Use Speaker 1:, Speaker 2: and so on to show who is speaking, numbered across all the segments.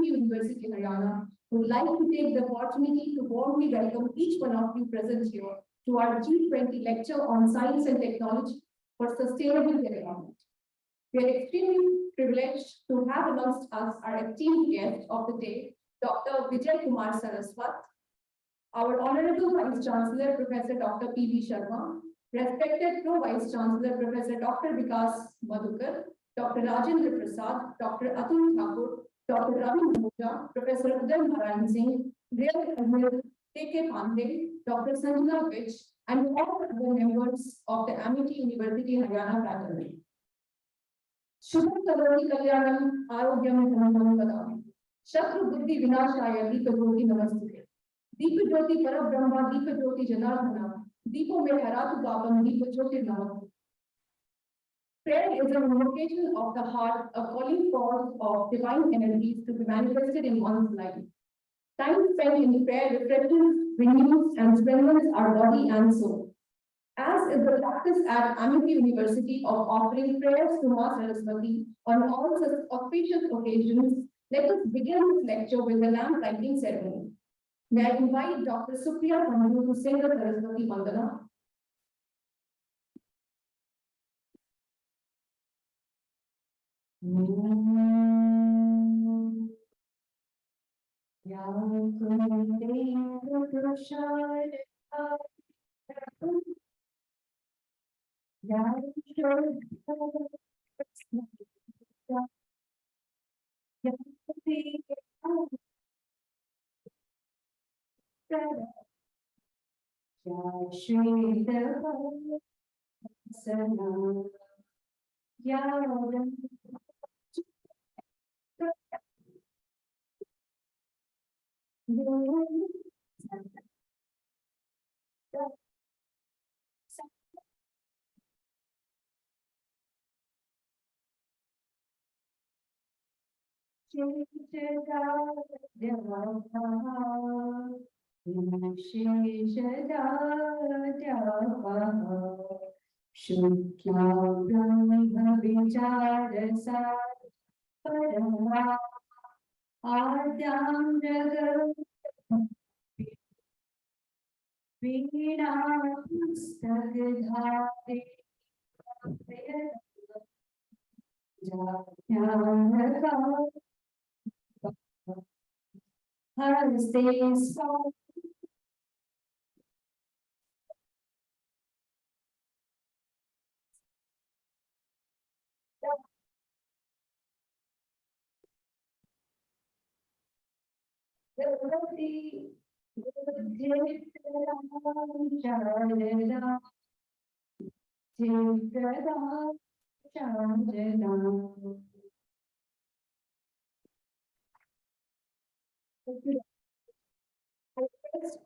Speaker 1: Amity University, Haryana, would like to take the opportunity to warmly welcome each one of you present here to our G20 lecture on science and technology for sustainable development. We are extremely privileged to have amongst us our esteemed guest of the day, Dr. Vijay Kumar Saraswat, our Honorable Vice Chancellor, Professor Dr. P.V. Sharma, respected Pro-Vice Chancellor, Professor Dr. Vikas Madhukar, Dr. Rajendra Prasad, Dr. Atul Thakur, Dr. Ravi Mahuja, Professor Uday Narayan Singh, Rear Admiral K.K. Pandey, Dr. Sanjana Vich, and all other members of the Amity University Haryana fraternity. Shubham Karoti Kalyanam Arogyam Dhanam Vadami. Shakru Buddhi Vinashaya Deepa Jyoti Namaste. Deepa Jyoti Parabrahma Deepa Jyoti Janardhana. Deepo Me Haratu Papam Deepa Jyoti Namaste. Prayer is an invocation of the heart, a calling forth of divine energies to be manifested in one's life. Time spent in prayer refreshes, renews, and strengthens our body and soul. As is the practice at Amity University of offering prayers to Ma Saraswati on all such auspicious occasions, let us begin this lecture with the lamp lighting ceremony. May I invite Dr. Supriya Pandhu to sing the Saraswati Vandana.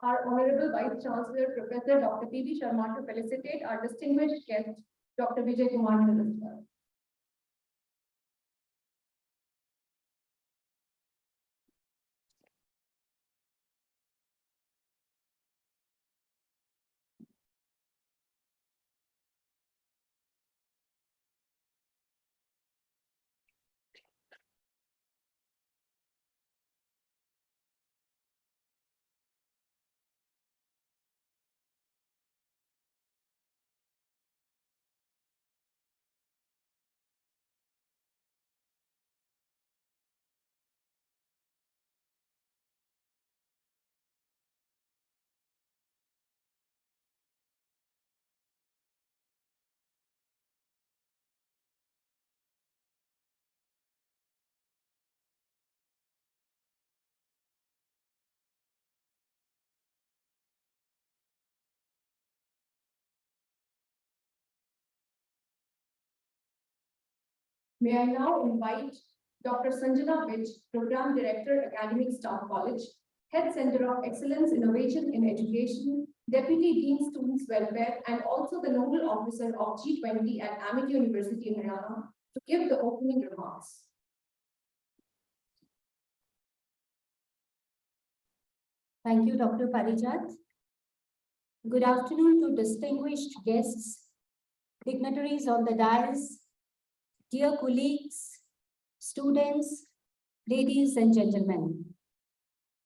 Speaker 1: Our Honorable Vice Chancellor, Professor Dr. P.V. Sharma, to felicitate our distinguished guest, Dr. Vijay Kumar Saraswat. May I now invite Dr. Sanjana Vich, Program Director, Academic Staff College, Head Center of Excellence Innovation in Education, Deputy Dean Students Welfare, and also the Nodal Officer of G20 at Amity University in Haryana, to give the opening remarks.
Speaker 2: Thank you, Dr. Parijat. Good afternoon to distinguished guests, dignitaries on the dais, dear colleagues, students, ladies and gentlemen,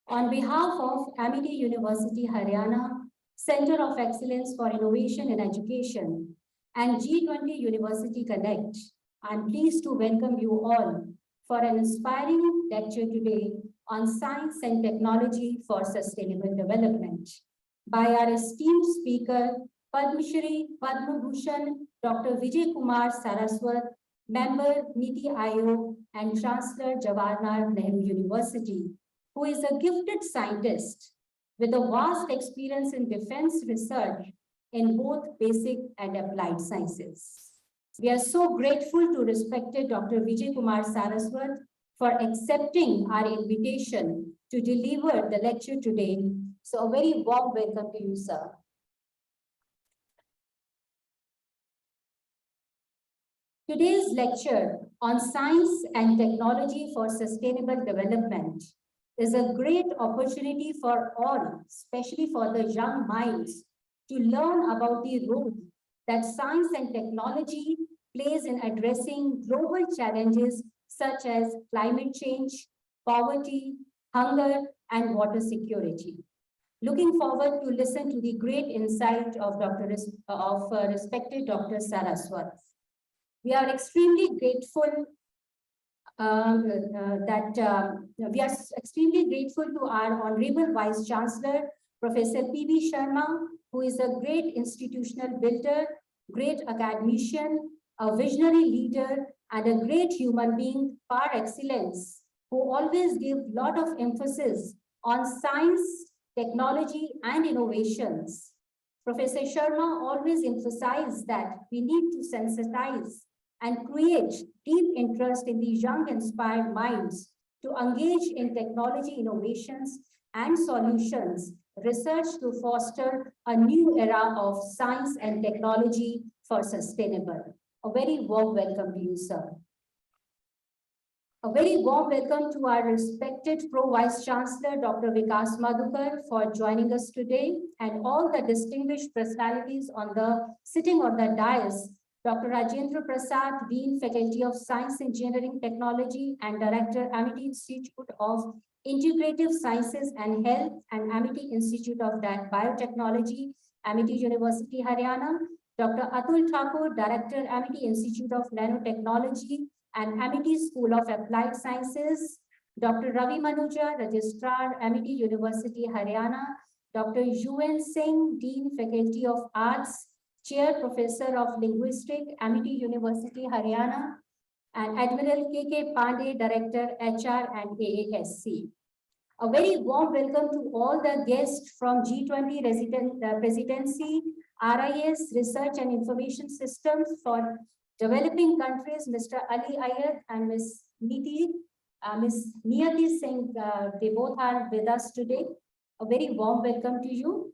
Speaker 2: on behalf of Amity University Haryana, Center of Excellence for Innovation in Education, and G20 University Connect, I'm pleased to welcome you all for an inspiring lecture today on science and technology for sustainable development by our esteemed speaker, Padma Shri, Padma Bhushan, Dr. Vijay Kumar Saraswat, member Niti Aayog and Chancellor Jawaharlal Nehru University, who is a gifted scientist with a vast experience in defense research in both basic and applied sciences. We are so grateful to respected Dr. Vijay Kumar Saraswat for accepting our invitation to deliver the lecture today. So a very warm welcome to you, sir. Today's lecture on science and technology for sustainable development is a great opportunity for all, especially for the young minds, to learn about the role that science and technology plays in addressing global challenges such as climate change, poverty, hunger, and water security. Looking forward to listen to the great insight of respected Dr. Saraswat. We are extremely grateful to our Honorable Vice Chancellor, Professor P.V. Sharma, who is a great institutional builder, great academician, a visionary leader, and a great human being par excellence, who always gives a lot of emphasis on science, technology, and innovations. Professor Sharma always emphasized that we need to sensitize and create deep interest in these young inspired minds to engage in technology innovations and solutions, research to foster a new era of science and technology for sustainable. A very warm welcome to you, sir. A very warm welcome to our respected Pro-Vice Chancellor, Dr. Vikas Madhukar, for joining us today, and all the distinguished personalities sitting on the dais. Dr. Rajendra Prasad, Dean, Faculty of Science, Engineering, Technology, and Director, Amity Institute of Integrative Sciences and Health, and Amity Institute of Biotechnology, Amity University, Haryana. Dr. Atul Thakur, Director, Amity Institute of Nanotechnology, and Amity School of Applied Sciences. Dr. Ravi Manuja, Registrar, Amity University, Haryana. Dr. UN Singh, Dean, Faculty of Arts, Chair Professor of Linguistics, Amity University, Haryana, and Admiral K.K. Pandey, Director, HR and AASC. A very warm welcome to all the guests from G20 Presidency, RIS, Research and Information Systems for Developing Countries, Mr. Ali Iyer and Ms. Niyati Singh. They both are with us today. A very warm welcome to you.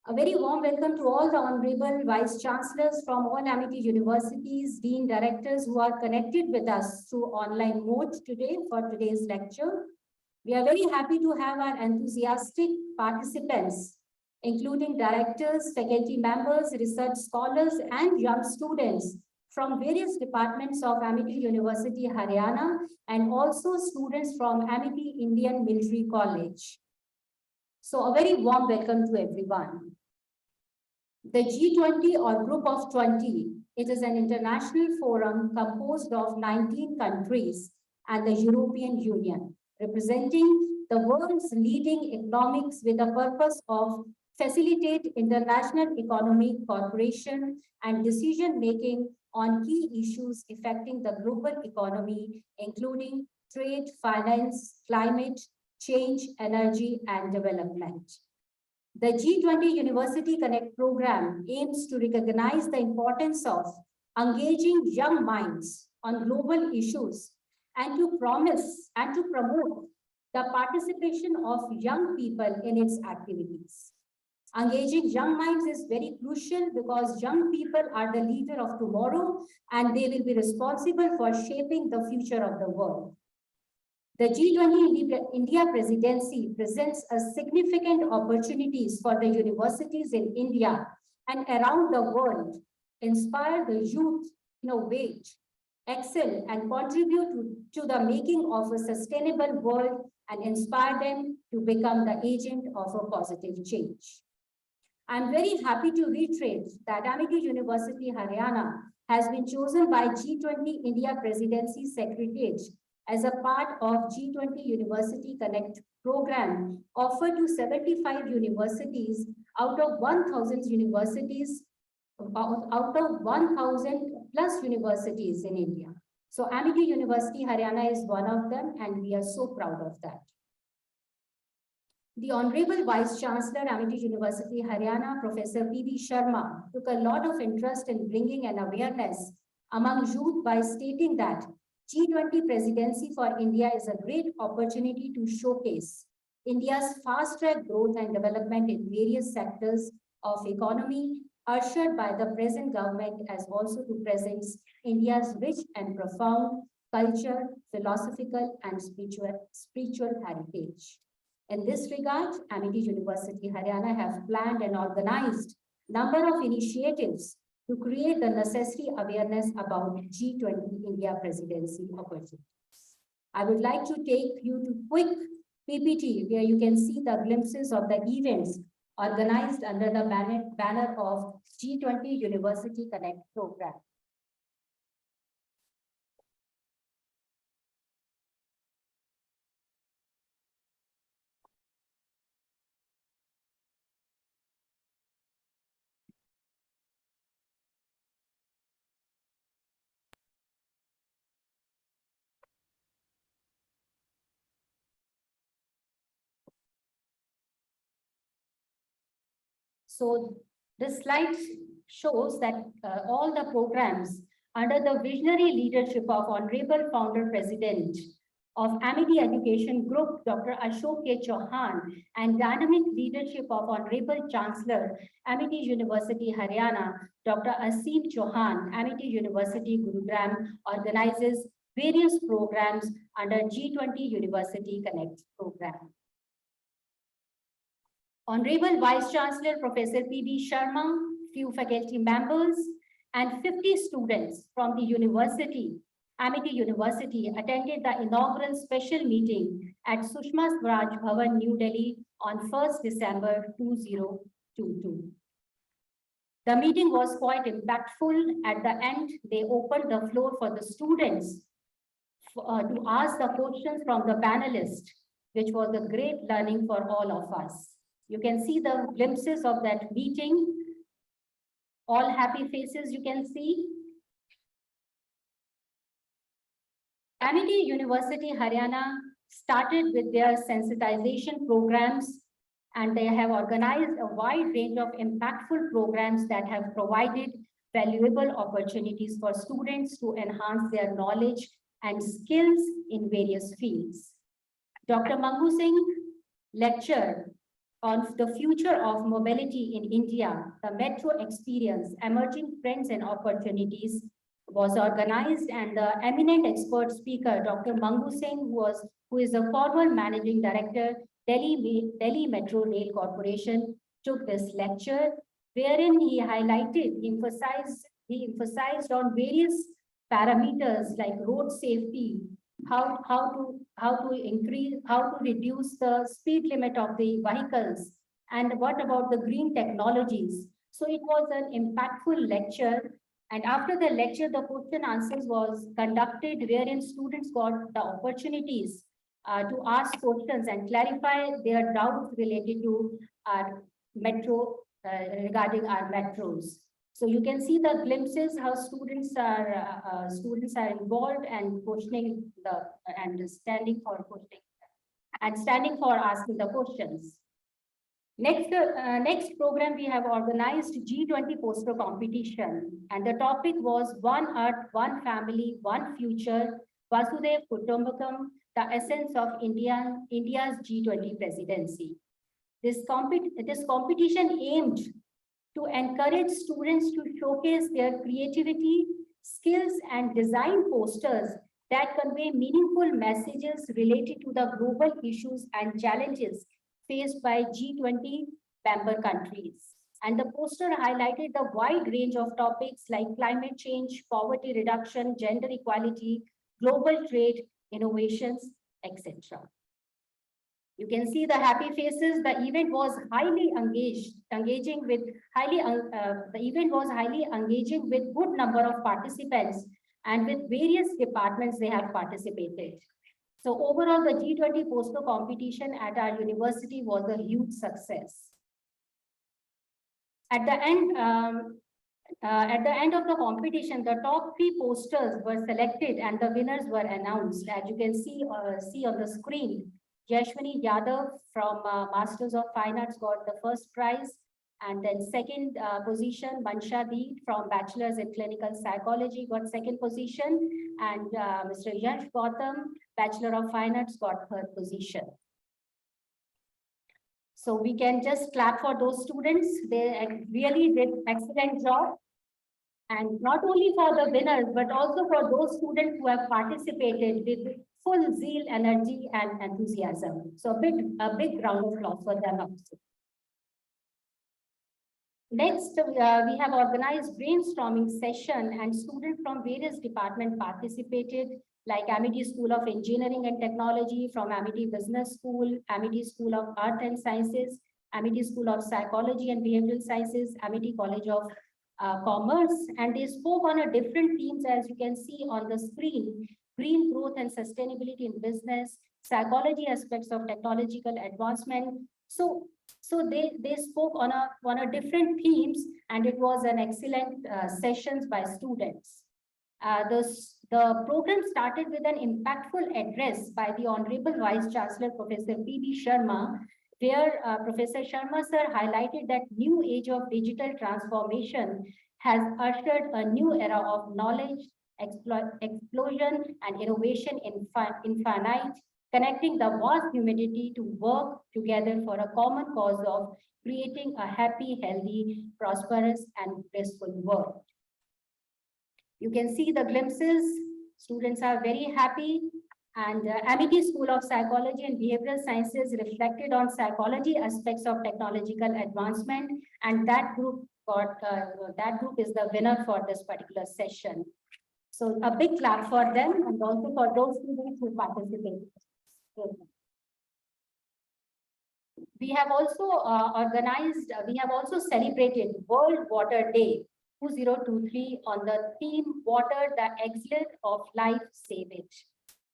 Speaker 2: A very warm welcome to all the Honorable Vice Chancellors from all Amity Universities, Dean Directors who are connected with us through online mode today for today's lecture. We are very happy to have our enthusiastic participants, including directors, faculty members, research scholars, and young students from various departments of Amity University, Haryana, and also students from Amity Indian Military College. So a very warm welcome to everyone. The G20 or Group of 20, it is an international forum composed of 19 countries and the European Union, representing the world's leading economics with the purpose of facilitate international economic cooperation and decision-making on key issues affecting the global economy, including trade, finance, climate change, energy, and development. The G20 University Connect program aims to recognize the importance of engaging young minds on global issues and to promote the participation of young people in its activities. Engaging young minds is very crucial because young people are the leader of tomorrow and they will be responsible for shaping the future of the world. The G20 India presidency presents a significant opportunities for the universities in India and around the world, inspire the youth, innovate, excel, and contribute to the making of a sustainable world and inspire them to become the agent of a positive change. I'm very happy to reiterate that Amity University, Haryana has been chosen by G20 India Presidency Secretariat as a part of G20 University Connect program offered to 75 universities out of 1,000 universities, out of 1,000 plus universities in India. So Amity University, Haryana is one of them, and we are so proud of that. The Honorable Vice Chancellor, Amity University, Haryana, Professor P.V. Sharma, took a lot of interest in bringing an awareness among youth by stating that G20 presidency for India is a great opportunity to showcase India's fast-track growth and development in various sectors of economy, ushered by the present government, as also to present India's rich and profound culture, philosophical, and spiritual heritage. In this regard, Amity University, Haryana have planned and organized number of initiatives to create the necessary awareness about G20 India presidency opportunities. I would like to take you to quick PPT where you can see the glimpses of the events organized under the banner of G20 University Connect program. So this slide shows that all the programs under the visionary leadership of Honorable Founder President of Amity Education Group, Dr. Ashok K. Chauhan, and dynamic leadership of Honorable Chancellor, Amity University, Haryana, Dr. Aseem Chauhan, Amity University, Gurugram, organizes various programs under G20 University Connect program. Honorable Vice Chancellor Professor P.V. Sharma, few faculty members, and 50 students from the university, Amity University, attended the inaugural special meeting at Sushma Swaraj Bhavan, New Delhi on 1st December 2022. The meeting was quite impactful. At the end, they opened the floor for the students to ask the questions from the panelists, which was a great learning for all of us. You can see the glimpses of that meeting. All happy faces you can see. Amity University, Haryana started with their sensitization programs, and they have organized a wide range of impactful programs that have provided valuable opportunities for students to enhance their knowledge and skills in various fields. Dr. Mangu Singh lecture on the future of mobility in India, the metro experience, emerging trends and opportunities was organized, and the eminent expert speaker, Dr. Mangu Singh, who is the former managing director, Delhi Metro Rail Corporation, took this lecture, wherein he emphasized on various parameters like road safety, how to reduce the speed limit of the vehicles, and what about the green technologies. So it was an impactful lecture, and after the lecture, the question answers was conducted, wherein students got the opportunities to ask questions and clarify their doubts related to our metro, regarding our metros. So you can see the glimpses how students are involved and questioning and standing for questioning and standing for asking the questions. Next program we have organized G20 poster competition, and the topic was One Earth, One Family, One Future, Vasudhaiva Kutumbakam, the essence of India's G20 presidency. This competition aimed to encourage students to showcase their creativity, skills, and design posters that convey meaningful messages related to the global issues and challenges faced by G20 member countries. And the poster highlighted the wide range of topics like climate change, poverty reduction, gender equality, global trade, innovations, etc. You can see the happy faces. The event was highly engaging with good number of participants and with various departments they have participated. So overall, the G20 poster competition at our university was a huge success. At the end of the competition, the top 3 posters were selected and the winners were announced. As you can see on the screen, Yashwini Yadav from Masters of Fine Arts got the first prize. And then second position, Mansha Deep from Bachelor's in Clinical Psychology got second position. And Mr. Yash Gautam, Bachelor of Fine Arts, got third position. So we can just clap for those students. They really did excellent job. And not only for the winners, but also for those students who have participated with full zeal, energy, and enthusiasm. So a big round of applause for them also. Next, we have organized brainstorming session and students from various departments participated, like Amity School of Engineering and Technology, from Amity Business School, Amity School of Art and Sciences, Amity School of Psychology and Behavioral Sciences, Amity College of Commerce, and they spoke on a different themes, as you can see on the screen: green growth and sustainability in business, psychology aspects of technological advancement. So they spoke on a different themes, and it was an excellent sessions by students. The program started with an impactful address by the Honorable Vice Chancellor, Professor P.V. Sharma, where Professor Sharma sir highlighted that new age of digital transformation has ushered a new era of knowledge, explosion, and innovation infinite, connecting the vast humanity to work together for a common cause of creating a happy, healthy, prosperous, and blissful world. You can see the glimpses. Students are very happy. And Amity School of Psychology and Behavioral Sciences reflected on psychology aspects of technological advancement, and that group is the winner for this particular session. So a big clap for them, and also for those students who participated. We have also celebrated World Water Day 2023 on the theme Water, the Excellence of Life, Save It.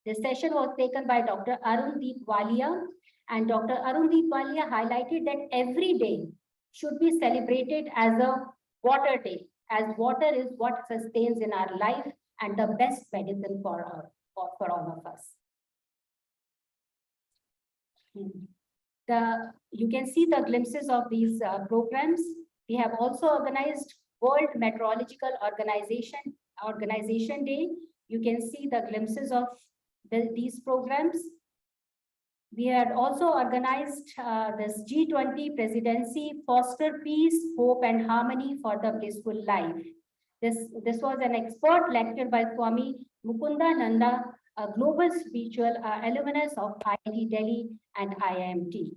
Speaker 2: This session was taken by Dr. Arundeep Walia, and Dr. Arundeep Walia highlighted that every day should be celebrated as a water day, as water is what sustains in our life and the best medicine for all of us. You can see the glimpses of these programs. We have also organized World Meteorological Organization Day. You can see the glimpses of these programs. We had also organized this G20 presidency, Foster Peace, Hope and Harmony for the Blissful Life. This was an expert lecture by Swami Mukunda Nanda, a global spiritual alumnus of IIT Delhi and IIMT.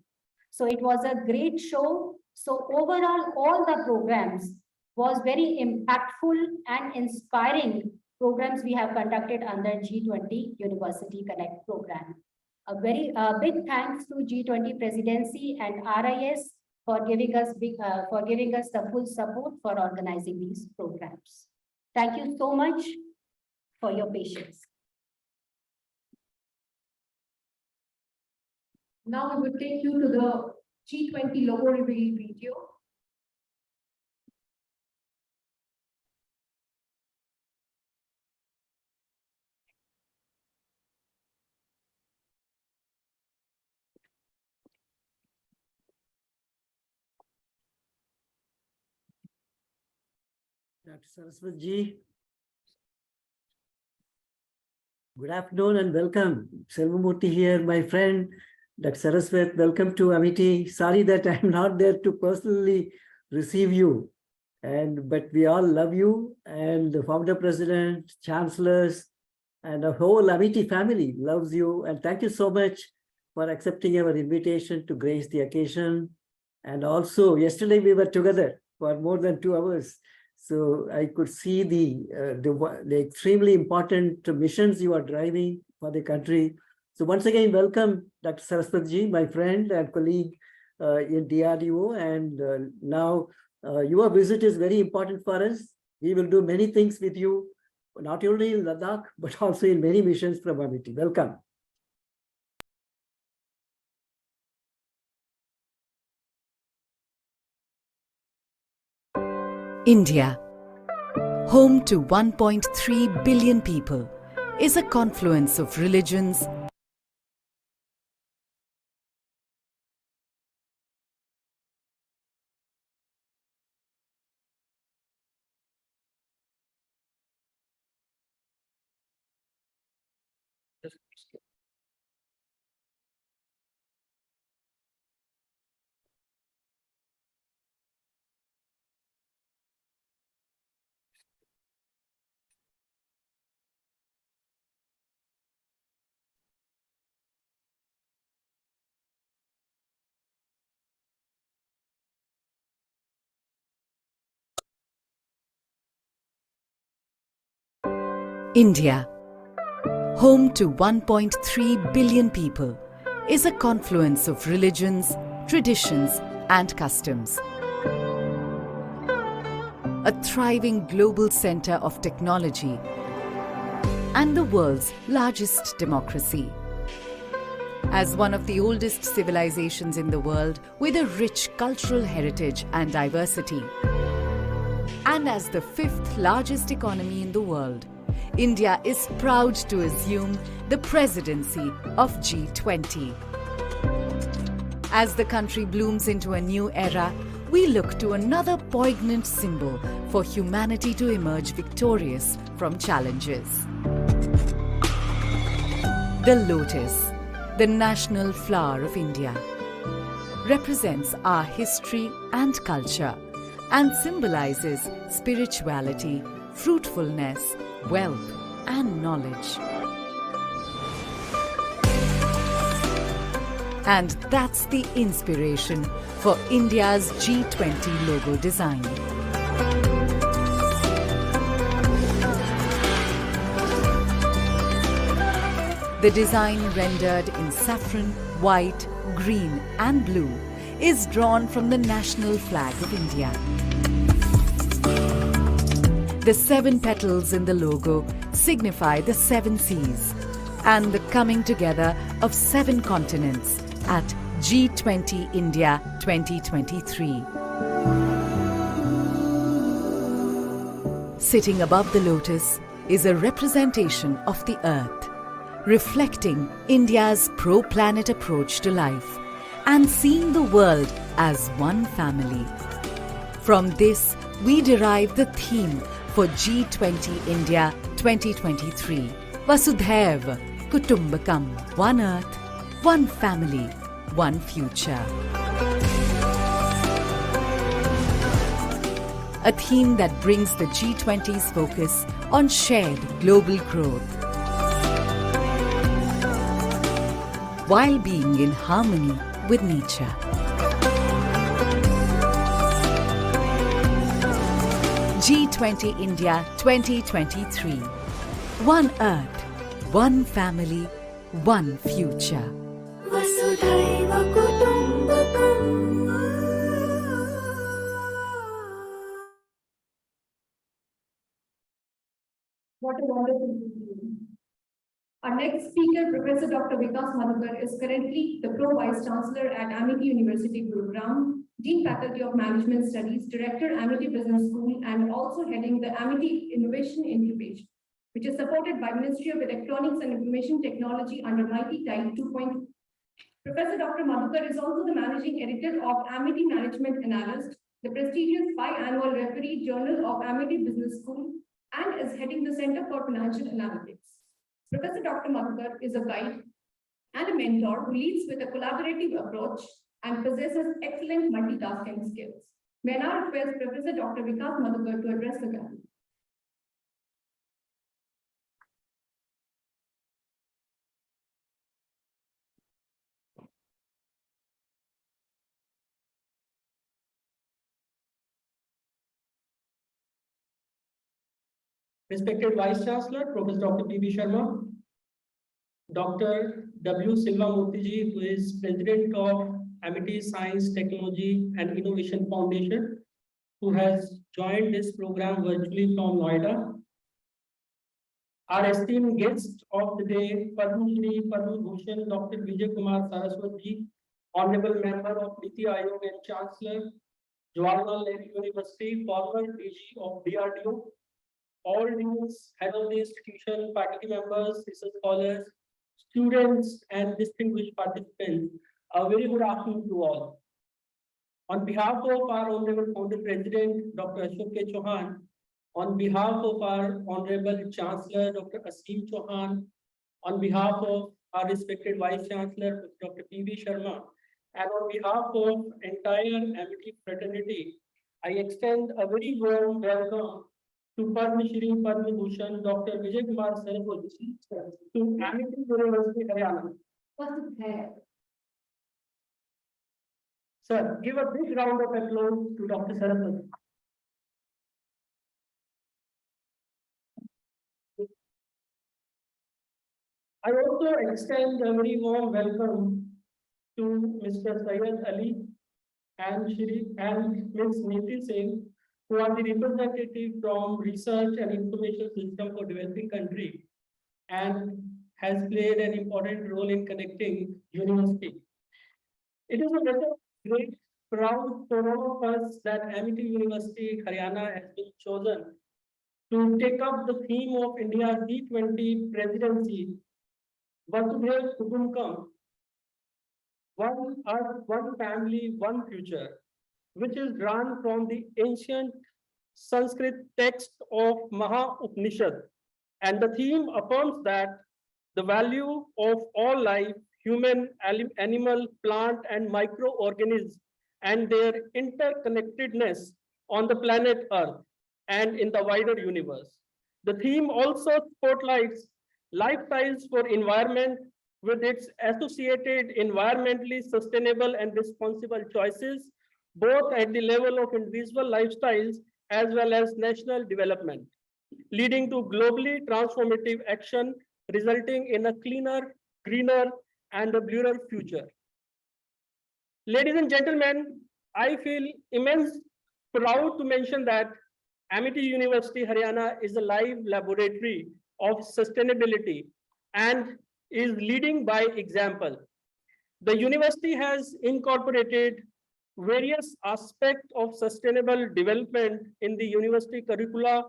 Speaker 2: So it was a great show. So overall, all the programs was very impactful and inspiring programs we have conducted under G20 University Connect program. A very big thanks to G20 presidency and RIS for giving us the full support for organizing these programs. Thank you so much for your patience.
Speaker 1: Now we will take you to the G20 logo reveal video.
Speaker 3: Dr. Saraswat ji. Good afternoon and welcome. Selvamurthy here, my friend. Dr. Saraswat, welcome to Amity. Sorry that I'm not there to personally receive you, but we all love you, and the founder president, chancellors, and the whole Amity family loves you. And thank you so much for accepting our invitation to grace the occasion. And also yesterday we were together for more than 2 hours. So I could see the extremely important missions you are driving for the country. So once again, welcome, Dr. Saraswat ji, my friend and colleague in DRDO. And now your visit is very important for us. We will do many things with you, not only in Ladakh, but also in many missions from Amity. Welcome.
Speaker 4: India, home to 1.3 billion people, is a confluence of religions, India, home to 1.3 billion people, is a confluence of religions, traditions, and customs. A thriving global center of technology and the world's largest democracy. As one of the oldest civilizations in the world with a rich cultural heritage and diversity, and as the fifth largest economy in the world, India is proud to assume the presidency of G20. As the country blooms into a new era, we look to another poignant symbol for humanity to emerge victorious from challenges. The lotus, the national flower of India, represents our history and culture and symbolizes spirituality, fruitfulness, wealth, and knowledge. And that's the inspiration for India's G20 logo design. The design, rendered in saffron, white, green, and blue, is drawn from the national flag of India. The 7 petals in the logo signify the 7 seas and the coming together of 7 continents at G20 India 2023. Sitting above the lotus is a representation of the earth, reflecting India's pro-planet approach to life and seeing the world as one family. From this, we derive the theme for G20 India 2023, Vasudhaiva Kutumbakam, one earth, one family, one future. A theme that brings the G20's focus on shared global growth, while being in harmony with nature. G20 India 2023. One earth, one family, one future. Vasudhaiva Kutumbakam.
Speaker 1: What a wonderful evening. Our next speaker, Professor Dr. Vikas Madhukar, is currently the Pro-Vice Chancellor at Amity University, Gurugram, Dean Faculty of Management Studies, Director, Amity Business School, and also heading the Amity Innovation Incubation, which is supported by Ministry of Electronics and Information Technology under Mighty Tide 2.0. Professor Dr. Madhukar is also the Managing Editor of Amity Management Analyst, the prestigious biannual referee Journal of Amity Business School, and is heading the Center for Financial Analytics. Professor Dr. Madhukar is a guide and a mentor who leads with a collaborative approach and possesses excellent multitasking skills. May I now request Professor Dr. Vikas Madhukar to address the gathering.
Speaker 5: respected Vice Chancellor, Professor Dr. P.V. Sharma, Dr. W. Silva Murthy, who is President of Amity Science, Technology and Innovation Foundation, who has joined this program virtually from Noida. Our esteemed guest of the day, Padma Shri Padma Bhushan, Dr. Vijay Kumar Saraswat, Honorable Member of Niti Aayog and Chancellor, Jawaharlal Nehru University, former DG of DRDO, all deans, head of the institution, faculty members, research scholars, students, and distinguished participants. A very good afternoon to all. On behalf of our Honorable Founder President, Dr. Ashok K. Chauhan, on behalf of our Honorable Chancellor, Dr. Aseem Chauhan, on behalf of our respected Vice Chancellor, Dr. P.V. Sharma, and on behalf of entire Amity fraternity, I extend a very warm welcome to Padma Shri Padma Bhushan, Dr. Vijay Kumar Saraswat to Amity University, Haryana. Sir, give a big round of applause to Dr. Saraswat. I also extend a very warm welcome to Mr. Syed Ali and Ms. Niti Singh, who are the representative from Research and Information System for Developing Country and has played an important role in connecting university. It is a matter of great proud for all of us that Amity University, Haryana has been chosen to take up the theme of India's G20 presidency, Vasudhaiv Kutumbakam, one earth, one family, one future, which is drawn from the ancient Sanskrit text of Maha Upanishad. And the theme affirms that the value of all life, human, animal, plant, and microorganisms, and their interconnectedness on the planet Earth and in the wider universe. The theme also spotlights lifestyles for environment with its associated environmentally sustainable and responsible choices, both at the level of individual lifestyles as well as national development, leading to globally transformative action, resulting in a cleaner, greener, and a bluer future. Ladies and gentlemen, I feel immense proud to mention that Amity University, Haryana is a live laboratory of sustainability and is leading by example. The university has incorporated various aspects of sustainable development in the university curricula,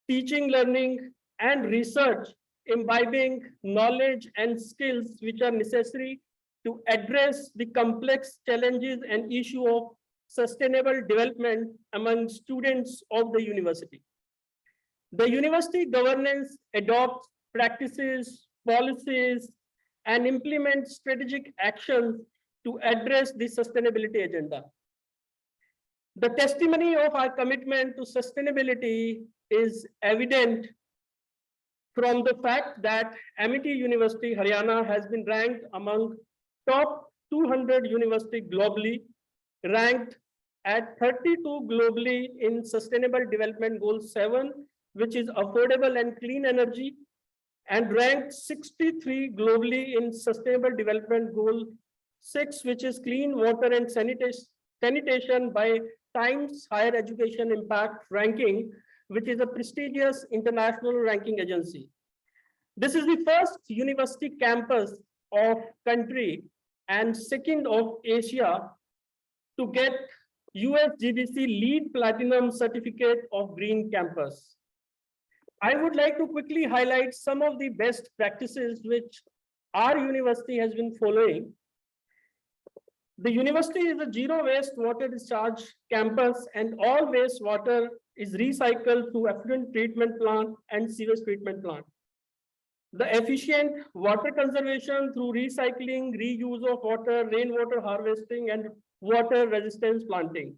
Speaker 5: teaching, learning, and research, imbibing knowledge and skills which are necessary to address the complex challenges and issue of sustainable development among students of the university. The university governance adopts practices, policies, and implements strategic actions to address the sustainability agenda. The testimony of our commitment to sustainability is evident from the fact that Amity University, Haryana has been ranked among top 200 universities globally, ranked at 32 globally in Sustainable Development Goal 7, which is affordable and clean energy, and ranked 63 globally in Sustainable Development Goal 6, which is clean water and sanitation by Times Higher Education Impact Ranking, which is a prestigious international ranking agency. This is the first university campus of country and second of Asia to get USGBC LEED Platinum certificate of Green Campus. I would like to quickly highlight some of the best practices which our university has been following. The university is a zero waste water discharge campus, and all wastewater is recycled through effluent treatment plant and sewage treatment plant. The efficient water conservation through recycling, reuse of water, rainwater harvesting, and water resistance planting.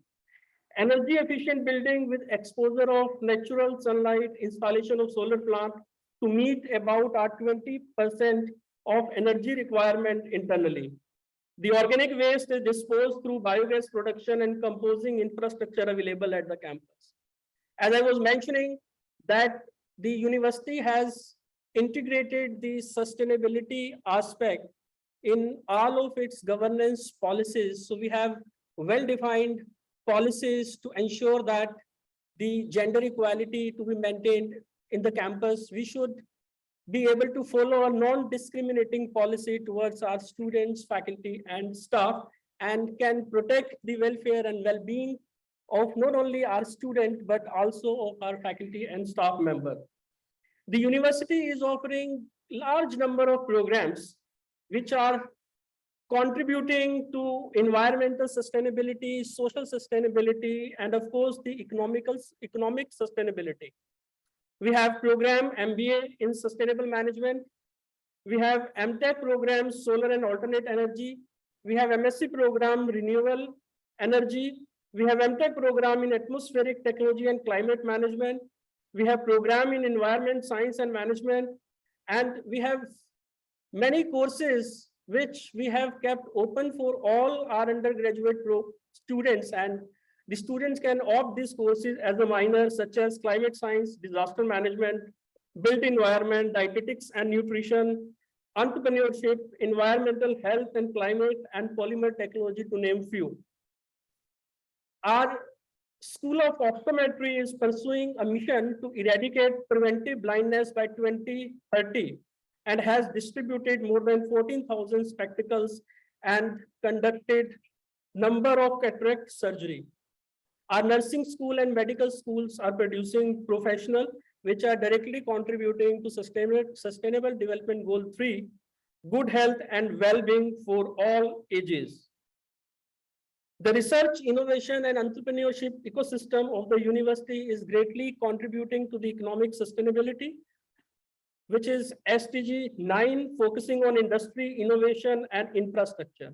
Speaker 5: Energy efficient building with exposure of natural sunlight, installation of solar plant to meet about our 20% of energy requirement internally. The organic waste is disposed through biogas production and composing infrastructure available at the campus. As I was mentioning, that the university has integrated the sustainability aspect in all of its governance policies. So we have well-defined policies to ensure that the gender equality to be maintained in the campus. We should be able to follow a non-discriminating policy towards our students, faculty, and staff, and can protect the welfare and well-being of not only our student, but also of our faculty and staff member. The university is offering large number of programs which are contributing to environmental sustainability, social sustainability, and of course, the economic sustainability. We have program MBA in sustainable management. We have MTech program, solar and alternate energy. We have MSc program, renewable energy. We have MTech program in atmospheric technology and climate management. We have program in environment, science and management. And we have many courses which we have kept open for all our undergraduate students, and the students can opt these courses as a minor, such as climate science, disaster management, built environment, dietetics and nutrition, entrepreneurship, environmental health and climate, and polymer technology, to name few. Our School of Optometry is pursuing a mission to eradicate preventive blindness by 2030 and has distributed more than 14,000 spectacles and conducted number of cataract surgery. Our nursing school and medical schools are producing professionals which are directly contributing to sustainable development goal 3, good health and well-being for all ages. The research, innovation, and entrepreneurship ecosystem of the university is greatly contributing to the economic sustainability, which is SDG 9, focusing on industry, innovation, and infrastructure.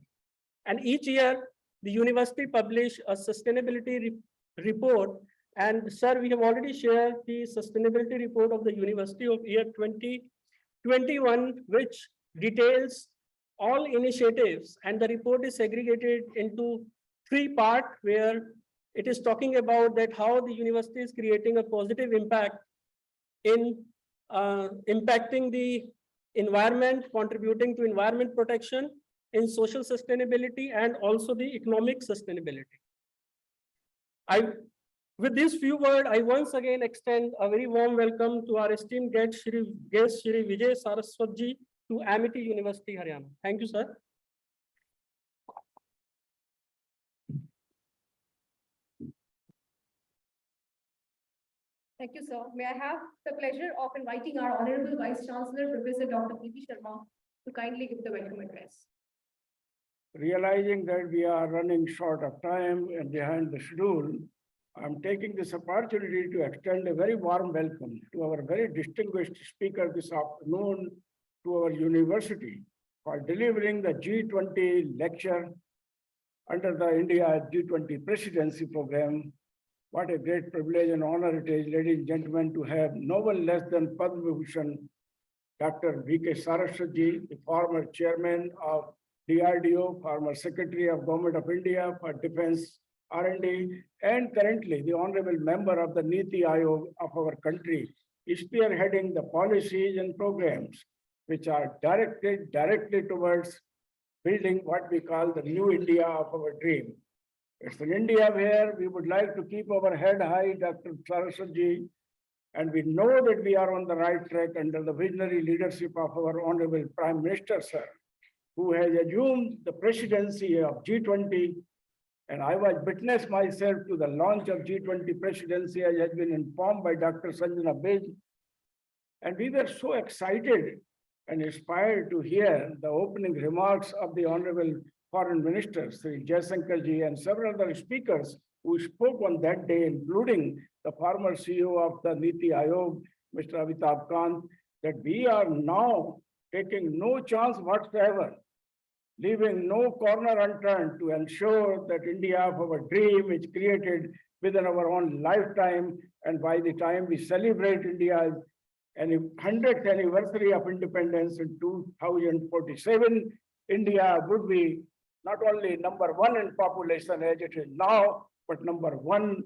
Speaker 5: And each year, the university publish a sustainability report. And sir, we have already shared the sustainability report of the University of year 2021, which details all initiatives, and the report is segregated into 3 parts, where it is talking about that how the university is creating a positive impact in impacting the environment, contributing to environment protection, in social sustainability, and also the economic sustainability. With these few words, I once again extend a very warm welcome to our esteemed guest, Shri Vijay Saraswat ji, to Amity University, Haryana. Thank you, sir.
Speaker 1: Thank you, sir. May I have the pleasure of inviting our Honorable Vice Chancellor, Professor Dr. P.V. Sharma, to kindly give the welcome address.
Speaker 6: Realizing that we are running short of time and behind the schedule, I'm taking this opportunity to extend a very warm welcome to our very distinguished speaker this afternoon to our university for delivering the G20 lecture under the India G20 presidency program. What a great privilege and honor it is, ladies and gentlemen, to have no one less than Padma Bhushan, Dr. V.K. Saraswat ji, the former chairman of DRDO, former Secretary of Government of India for Defense R&D, and currently the honorable member of the Niti Aayog of our country, spearheading the policies and programs which are directed directly towards building what we call the new India of our dream. It's an India where we would like to keep our head high, Dr. Saraswat ji, and we know that we are on the right track under the visionary leadership of our Honorable Prime Minister, sir, who has assumed the presidency of G20. And I was witness myself to the launch of G20 presidency, as has been informed by Dr. Sanjana Baid. And we were so excited and inspired to hear the opening remarks of the Honorable Foreign Minister, Sri Jaishankar ji, and several other speakers who spoke on that day, including the former CEO of the Niti Aayog, Mr. Amitabh Kant, that we are now taking no chance whatsoever, leaving no corner unturned to ensure that India of our dream is created within our own lifetime. And by the time we celebrate India's 100th anniversary of independence in 2047, India would be not only #1 in population as it is now, but #1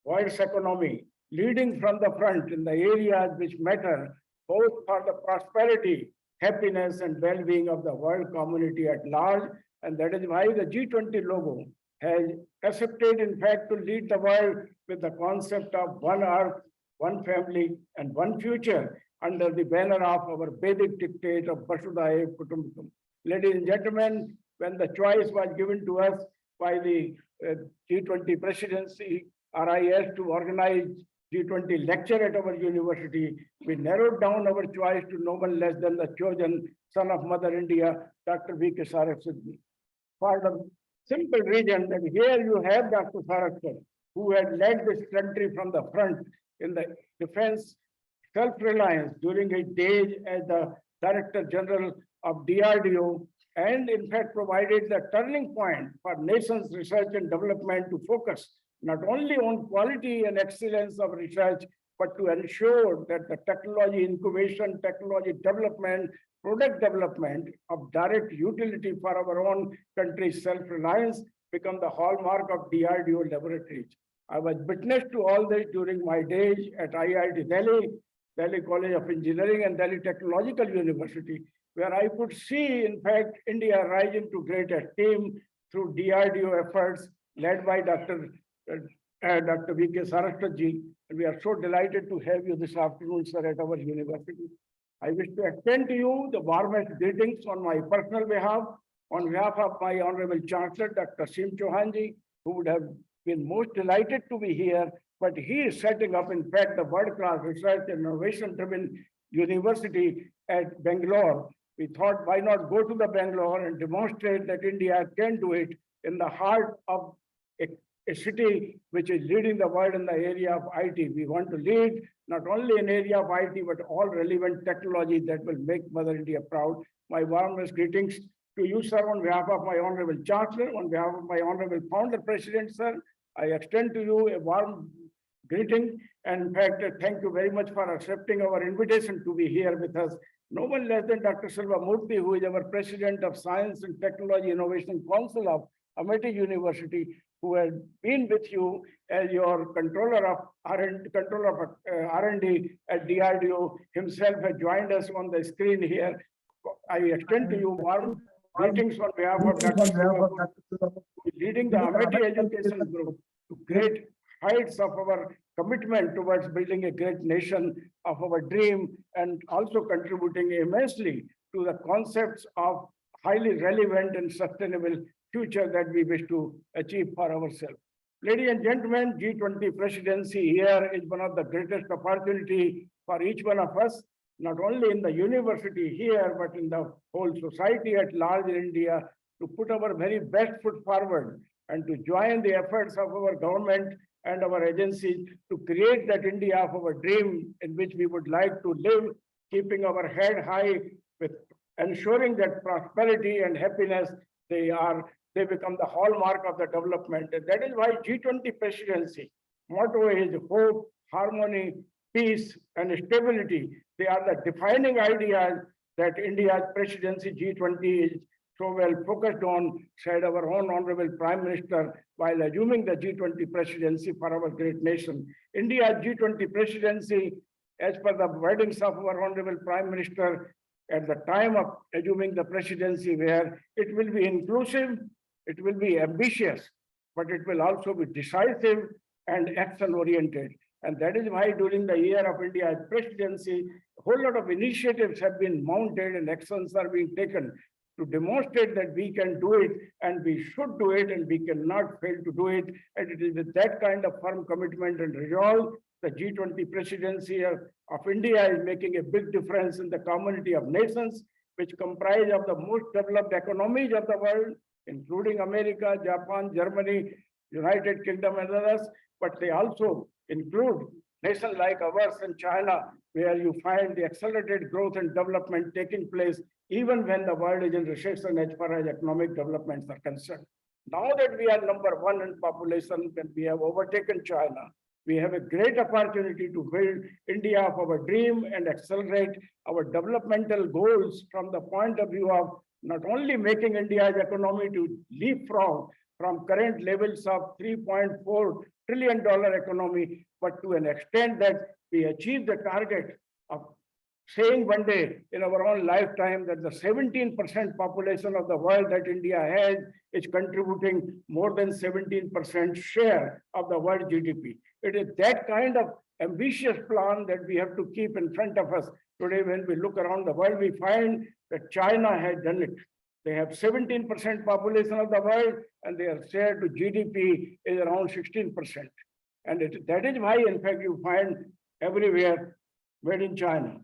Speaker 6: world's economy leading from the front in the areas which matter both for the prosperity, happiness, and well-being of the world community at large. And that is why the G20 logo has accepted, in fact, to lead the world with the concept of one earth, one family, and one future under the banner of our Vedic dictate of Vasudhaiva Kutumbakam. Ladies and gentlemen, when the choice was given to us by the G20 presidency, RIS to organize G20 lecture at our university, we narrowed down our choice to no one less than the chosen son of Mother India, Dr. V.K. Saraswat. For the simple reason that here you have Dr. Saraswat, who had led this country from the front in the defense self-reliance during his days as the Director General of DRDO, and in fact provided the turning point for nation's research and development to focus not only on quality and excellence of research, but to ensure that the technology incubation, technology development, product development of direct utility for our own country's self-reliance become the hallmark of DRDO laboratories. I was witness to all this during my days at IIT Delhi, Delhi College of Engineering, and Delhi Technological University, where I could see, in fact, India rising to great esteem through DRDO efforts led by Dr. V.K. Saraswat ji. And we are so delighted to have you this afternoon, sir, at our university. I wish to extend to you the warmest greetings on my personal behalf, on behalf of my Honorable Chancellor, Dr. Sim Chauhan ji, who would have been most delighted to be here, but he is setting up, in fact, the world-class research and innovation-driven university at Bangalore. We thought, why not go to the Bangalore and demonstrate that India can do it in the heart of a city which is leading the world in the area of IT. We want to lead not only in area of IT, but all relevant technology that will make Mother India proud. My warmest greetings to you, sir, on behalf of my Honorable Chancellor, on behalf of my Honorable Founder President, sir. I extend to you a warm greeting. And in fact, thank you very much for accepting our invitation to be here with us. No one less than Dr. Selva Murthy, who is our President of Science and Technology Innovation Council of Amity University, who has been with you as your controller of R&D at DRDO, himself has joined us on the screen here. I extend to you warm greetings on behalf of Dr. Selva Murthy, leading the Amity Education Group to great heights of our commitment towards building a great nation of our dream, and also contributing immensely to the concepts of highly relevant and sustainable future that we wish to achieve for ourselves. Ladies and gentlemen, G20 presidency here is one of the greatest opportunity for each one of us, not only in the university here, but in the whole society at large in India, to put our very best foot forward and to join the efforts of our government and our agencies to create that India of our dream in which we would like to live, keeping our head high with ensuring that prosperity and happiness, they become the hallmark of the development. And that is why G20 presidency motto is hope, harmony, peace, and stability. They are the defining ideas that India's presidency G20 is so well focused on, said our own Honorable Prime Minister while assuming the G20 presidency for our great nation. India's G20 presidency, as per the wordings of our Honorable Prime Minister at the time of assuming the presidency, where it will be inclusive, it will be ambitious, but it will also be decisive and action-oriented. And that is why during the year of India's presidency, a whole lot of initiatives have been mounted and actions are being taken to demonstrate that we can do it and we should do it and we cannot fail to do it. And it is with that kind of firm commitment and resolve, the G20 presidency of India is making a big difference in the community of nations, which comprise of the most developed economies of the world, including America, Japan, Germany, United Kingdom, and others, but they also include nations like ours and China, where you find the accelerated growth and development taking place even when the world is in recession as far as economic developments are concerned. Now that we are number one in population and we have overtaken China, we have a great opportunity to build India of our dream and accelerate our developmental goals from the point of view of not only making India's economy to leapfrog from current levels of $3.4 trillion-dollar economy, but to an extent that we achieve the target of saying one day in our own lifetime that the 17% population of the world that India has is contributing more than 17% share of the world GDP. It is that kind of ambitious plan that we have to keep in front of us. Today, when we look around the world, we find that China has done it. They have 17% population of the world, and their share to GDP is around 16%. And that is why, in fact, you find everywhere made in China.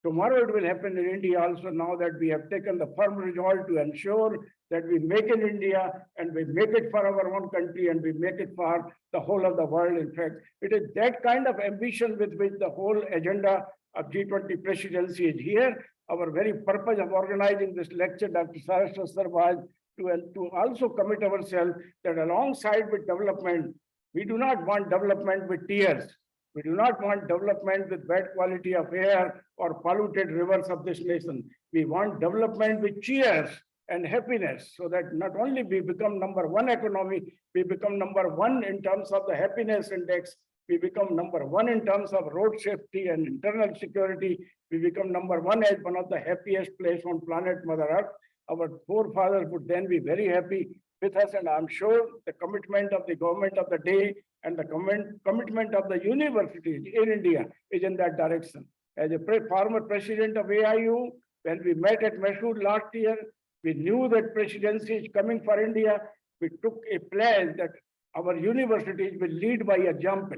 Speaker 6: Tomorrow it will happen in India also, now that we have taken the firm resolve to ensure that we make in India and we make it for our own country and we make it for the whole of the world. In fact, it is that kind of ambition with which the whole agenda of G20 presidency is here. Our very purpose of organizing this lecture, Dr. Saraswat sir, was to also commit ourselves that alongside with development, we do not want development with tears. We do not want development with bad quality of air or polluted rivers of this nation. We want development with cheers and happiness, so that not only we become number one economy, we become number one in terms of the happiness index, we become number one in terms of road safety and internal security, we become number one as one of the happiest place on planet Mother Earth. Our forefathers would then be very happy with us, and I'm sure the commitment of the government of the day and the commitment of the universities in India is in that direction. As a former president of AIU, when we met at Mysore last year, we knew that presidency is coming for India. We took a pledge that our universities will lead by example.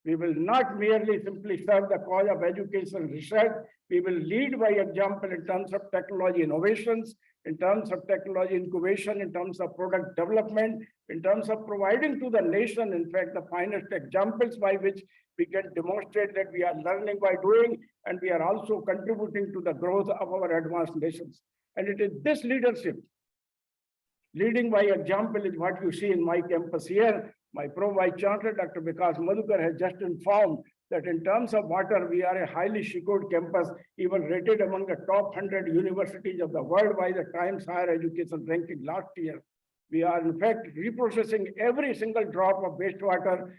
Speaker 6: We will not merely simply serve the cause of education and research. We will lead by example in terms of technology innovations, in terms of technology incubation, in terms of product development, in terms of providing to the nation, in fact, the finest examples by which we can demonstrate that we are learning by doing, and we are also contributing to the growth of our advanced nations. And it is this leadership, leading by example, is what you see in my campus here. My Pro-Vice Chancellor, Dr. Vikas Madhukar, has just informed that in terms of water, we are a highly secured campus, even rated among the top 100 universities of the world by the Times Higher Education ranking last year. We are in fact reprocessing every single drop of wastewater,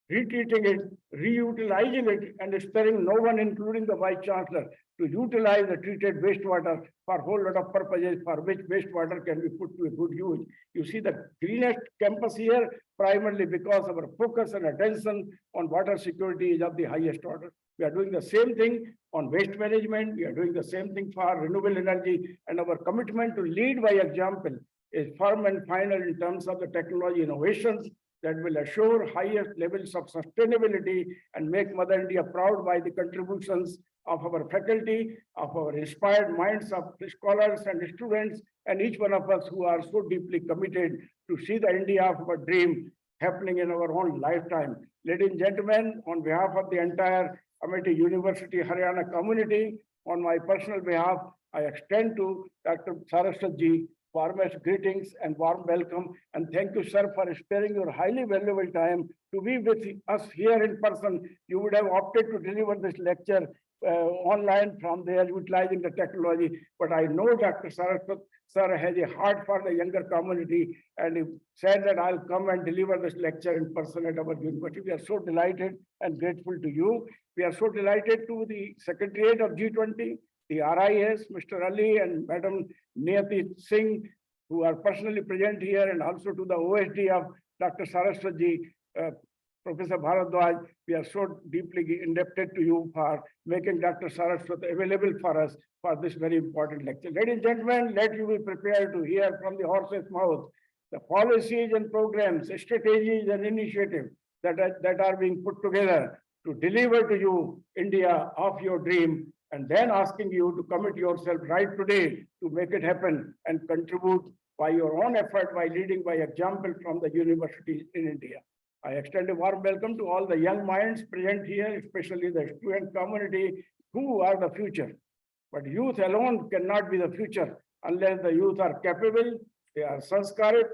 Speaker 6: retreating it, reutilizing it, and sparing no one, including the Vice Chancellor, to utilize the treated wastewater for a whole lot of purposes for which wastewater can be put to a good use. You see the greenest campus here, primarily because our focus and attention on water security is of the highest order. We are doing the same thing on waste management. We are doing the same thing for renewable energy, and our commitment to lead by example is firm and final in terms of the technology innovations that will assure highest levels of sustainability and make Mother India proud by the contributions of our faculty, of our inspired minds of scholars and students, and each one of us who are so deeply committed to see the India of our dream happening in our own lifetime. Ladies and gentlemen, on behalf of the entire Amity University Haryana community, on my personal behalf, I extend to Dr. Saraswat ji warmest greetings and warm welcome, and thank you, sir, for sparing your highly valuable time to be with us here in person. You would have opted to deliver this lecture online from there, utilizing the technology, but I know Dr. Saraswat sir has a heart for the younger community, and he said that I'll come and deliver this lecture in person at our university. We are so delighted and grateful to you. We are so delighted to the Secretariat of G20, the RIS, Mr. Ali and Madam Niyati Singh, who are personally present here, and also to the OSD of Dr. Saraswat ji, Professor Bharadwaj. We are so deeply indebted to you for making Dr. Saraswat available for us for this very important lecture. Ladies and gentlemen, let you be prepared to hear from the horse's mouth the policies and programs, strategies and initiatives that are being put together to deliver to you India of your dream, and then asking you to commit yourself right today to make it happen and contribute by your own effort, by leading by example from the universities in India. I extend a warm welcome to all the young minds present here, especially the student community, who are the future. But youth alone cannot be the future unless the youth are capable, they are sanskarit,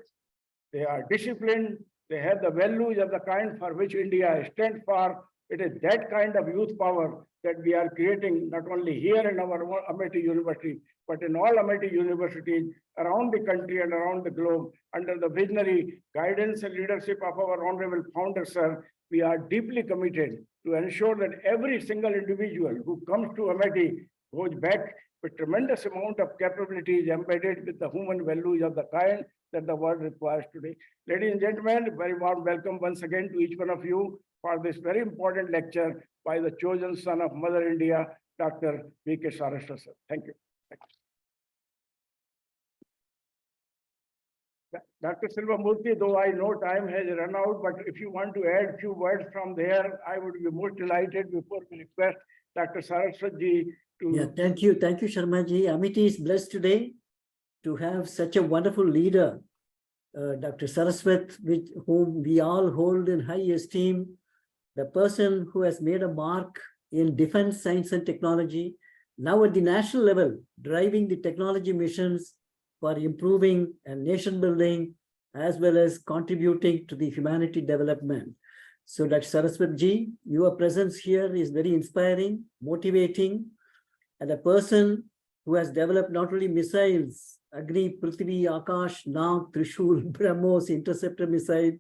Speaker 6: they are disciplined, they have the values of the kind for which India stands for, It is that kind of youth power that we are creating not only here in our Amity University, but in all Amity universities around the country and around the globe under the visionary guidance and leadership of our honorable founder, sir. We are deeply committed to ensure that every single individual who comes to Amity goes back with tremendous amount of capabilities embedded with the human values of the kind that the world requires today. Ladies and gentlemen, very warm welcome once again to each one of you for this very important lecture by the chosen son of Mother India, Dr. V.K. Saraswat, sir. Thank you. Dr. Silvamurthy, though I know time has run out, but if you want to add a few words from there, I would be most delighted before we request Dr. Saraswat ji to.
Speaker 3: Yeah, thank you. Thank you, Sharma ji. Amity is blessed today to have such a wonderful leader, Dr. Saraswat, with whom we all hold in high esteem, the person who has made a mark in defense, science and technology, now at the national level, driving the technology missions for improving and nation building, as well as contributing to the humanity development. So Dr. Saraswat ji, your presence here is very inspiring, motivating, and a person who has developed not only missiles, Agni, Prithvi, Akash, Nag, Trishul, BrahMos, interceptor missile,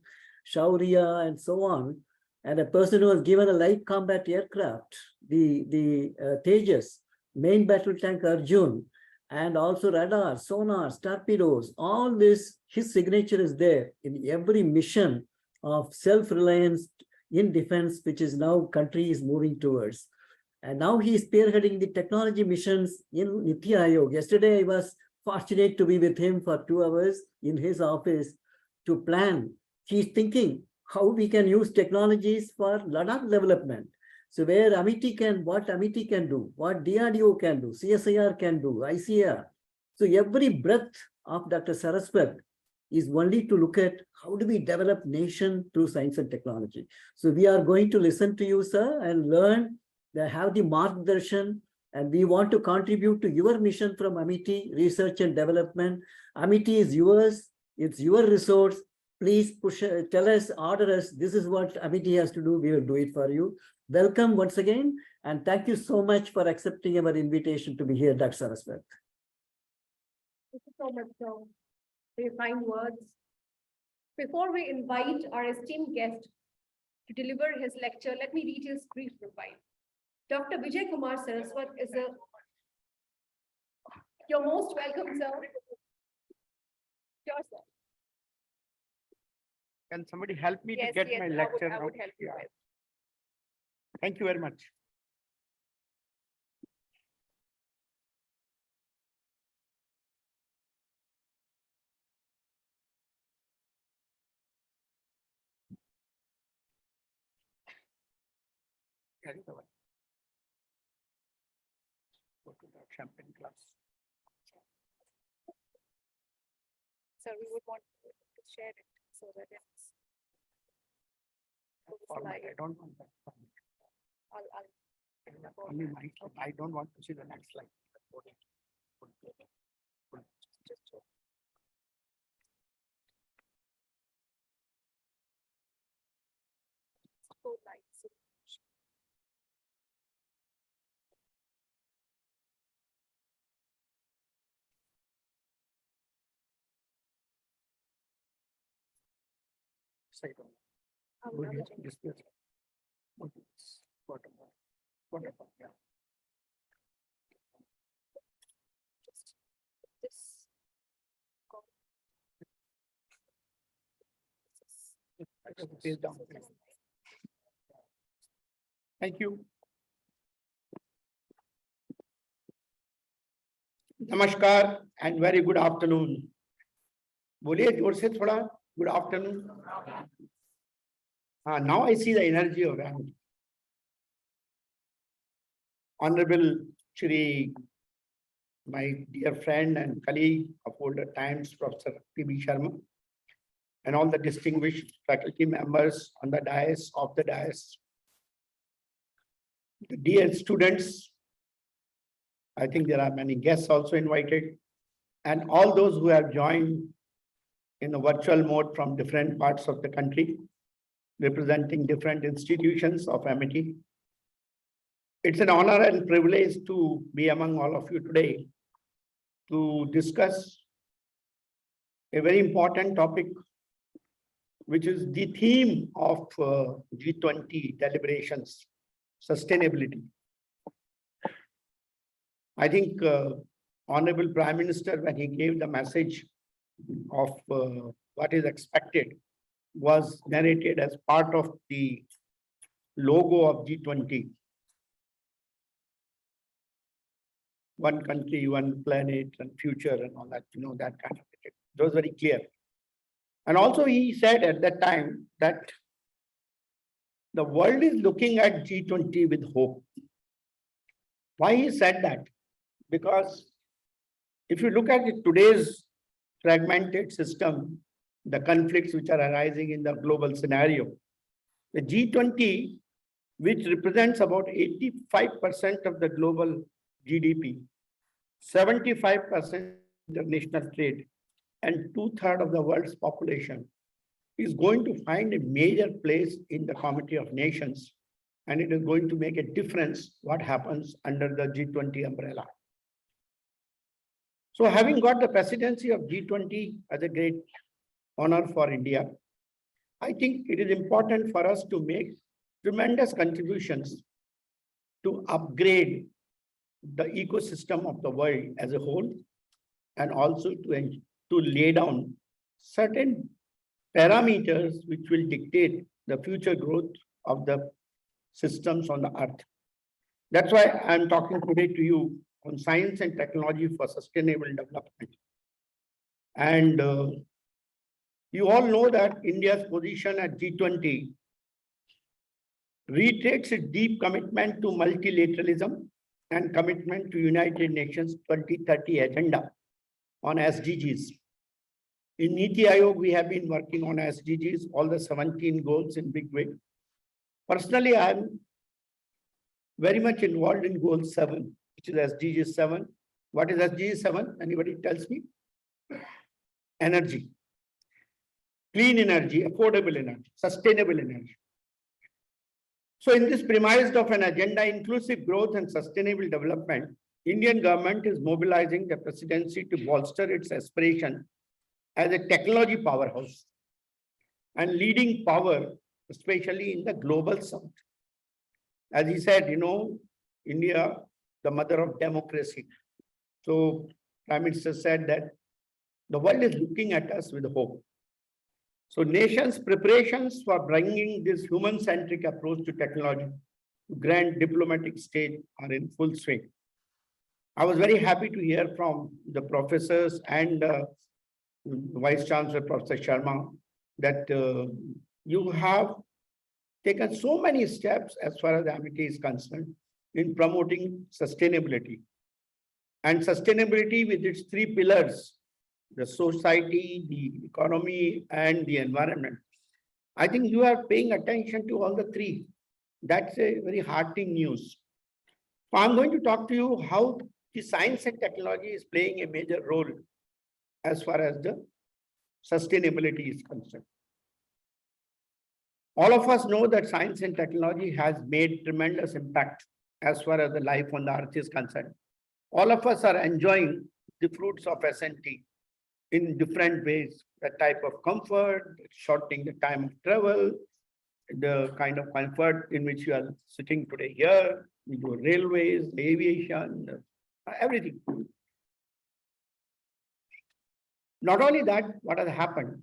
Speaker 3: Shaurya, and so on, and a person who has given a light combat aircraft, the Tejas, main battle tank Arjun, and also radar, sonars, torpedoes, all this, his signature is there in every mission of self-reliance in defense, which is now country is moving towards. And now he is spearheading the technology missions in Niti Aayog. Yesterday, I was fortunate to be with him for 2 hours in his office to plan. He's thinking how we can use technologies for Ladakh development. So where Amity can, what Amity can do, what DRDO can do, CSIR can do, ICR. So every breath of Dr. Saraswat is only to look at how do we develop nation through science and technology. So we are going to listen to you, sir, and learn, have the margdarshan, and we want to contribute to your mission from Amity, research and development. Amity is yours, it's your resource. Please push, tell us, order us, this is what Amity has to do, we will do it for you. Welcome once again, and thank you so much for accepting our invitation to be here, Dr. Saraswat.
Speaker 1: Thank you so much, sir, for your kind words. Before we invite our esteemed guest to deliver his lecture, let me read his brief profile. Dr. Vijay Kumar Saraswat is a... You're most welcome, sir. Sure, sir.
Speaker 6: Can somebody help me
Speaker 1: Yes,
Speaker 6: to get
Speaker 1: yes,
Speaker 6: my
Speaker 1: I
Speaker 6: lecture?
Speaker 1: would
Speaker 6: now?
Speaker 1: help you
Speaker 6: Yeah.
Speaker 1: with.
Speaker 6: Thank you very much. Carry the one. Go to the champagne glass.
Speaker 1: Sir, we would want to share it so that it's.
Speaker 6: Format, I don't want that.
Speaker 1: I'll.
Speaker 6: Only mine. I don't want to see the next slide.
Speaker 1: So nice.
Speaker 6: Side on.
Speaker 1: I'll
Speaker 6: Good,
Speaker 1: change.
Speaker 6: yes, yes. Wonderful. Wonderful, yeah.
Speaker 1: Just this.
Speaker 6: I got the page down. Thank you. Namaskar and very good afternoon. बोलिए जोर से थोड़ा good afternoon. Now I see the energy of Amity. Honorable Shri, my dear friend and colleague of older times, Professor P.B. Sharma, and all the distinguished faculty members on the dais, of the dais, the dear students, I think there are many guests also invited, and all those who have joined in a virtual mode from different parts of the country. representing different institutions of Amity. It's an honor and privilege to be among all of you today to discuss a very important topic, which is the theme of G20 deliberations, sustainability. I think Honorable Prime Minister, when he gave the message of what is expected, was narrated as part of the logo of G20. One country, one planet, and future, and all that, that kind of thing. It was very clear. And also he said at that time that the world is looking at G20 with hope. Why he said that? Because if you look at today's fragmented system, the conflicts which are arising in the global scenario, the G20, which represents about 85% of the global GDP, 75% international trade, and 2/3 of the world's population, is going to find a major place in the Committee of Nations, and it is going to make a difference what happens under the G20 umbrella. So having got the presidency of G20 as a great honor for India, I think it is important for us to make tremendous contributions to upgrade the ecosystem of the world as a whole, and also to lay down certain parameters which will dictate the future growth of the systems on the earth. That's why I'm talking today to you on science and technology for sustainable development. And you all know that India's position at G20 reiterates its deep commitment to multilateralism and commitment to United Nations 2030 agenda on SDGs. In NITI Aayog, we have been working on SDGs, all the 17 goals in big way. Personally, I'm very much involved in goal 7, which is SDG 7. What is SDG 7? Anybody tells me? Energy. Clean energy, affordable energy, sustainable energy. So in this premise of an agenda, inclusive growth and sustainable development, Indian government is mobilizing the presidency to bolster its aspiration as a technology powerhouse and leading power, especially in the global south. As he said, India, the mother of democracy. So Prime Minister said that the world is looking at us with hope. So nations' preparations for bringing this human-centric approach to technology to grand diplomatic stage are in full swing. I was very happy to hear from the professors and Vice Chancellor Professor Sharma that you have taken so many steps as far as Amity is concerned in promoting sustainability. And sustainability with its 3 pillars, the society, the economy, and the environment. I think you are paying attention to all the 3. That's a very heartening news. So I'm going to talk to you how the science and technology is playing a major role as far as the sustainability is concerned. All of us know that science and technology has made tremendous impact as far as the life on the earth is concerned. All of us are enjoying the fruits of SNT in different ways, the type of comfort, shortening the time of travel, the kind of comfort in which you are sitting today here, your railways, aviation, everything. Not only that, what has happened,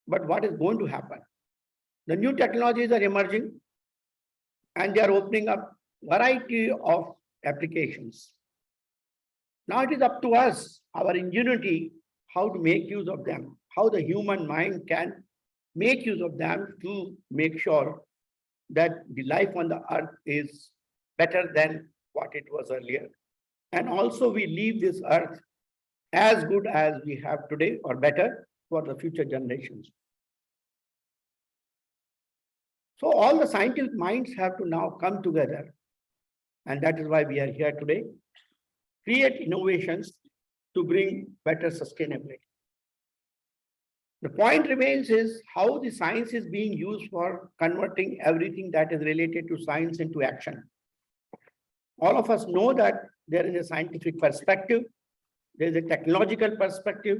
Speaker 6: but what is going to happen. The new technologies are emerging and they are opening up variety of applications. Now it is up to us, our ingenuity, how to make use of them, how the human mind can make use of them to make sure that the life on the earth is better than what it was earlier. And also we leave this earth as good as we have today or better for the future generations. So all the scientific minds have to now come together. And that is why we are here today. Create innovations to bring better sustainability. The point remains is how the science is being used for converting everything that is related to science into action. All of us know that there is a scientific perspective, there is a technological perspective,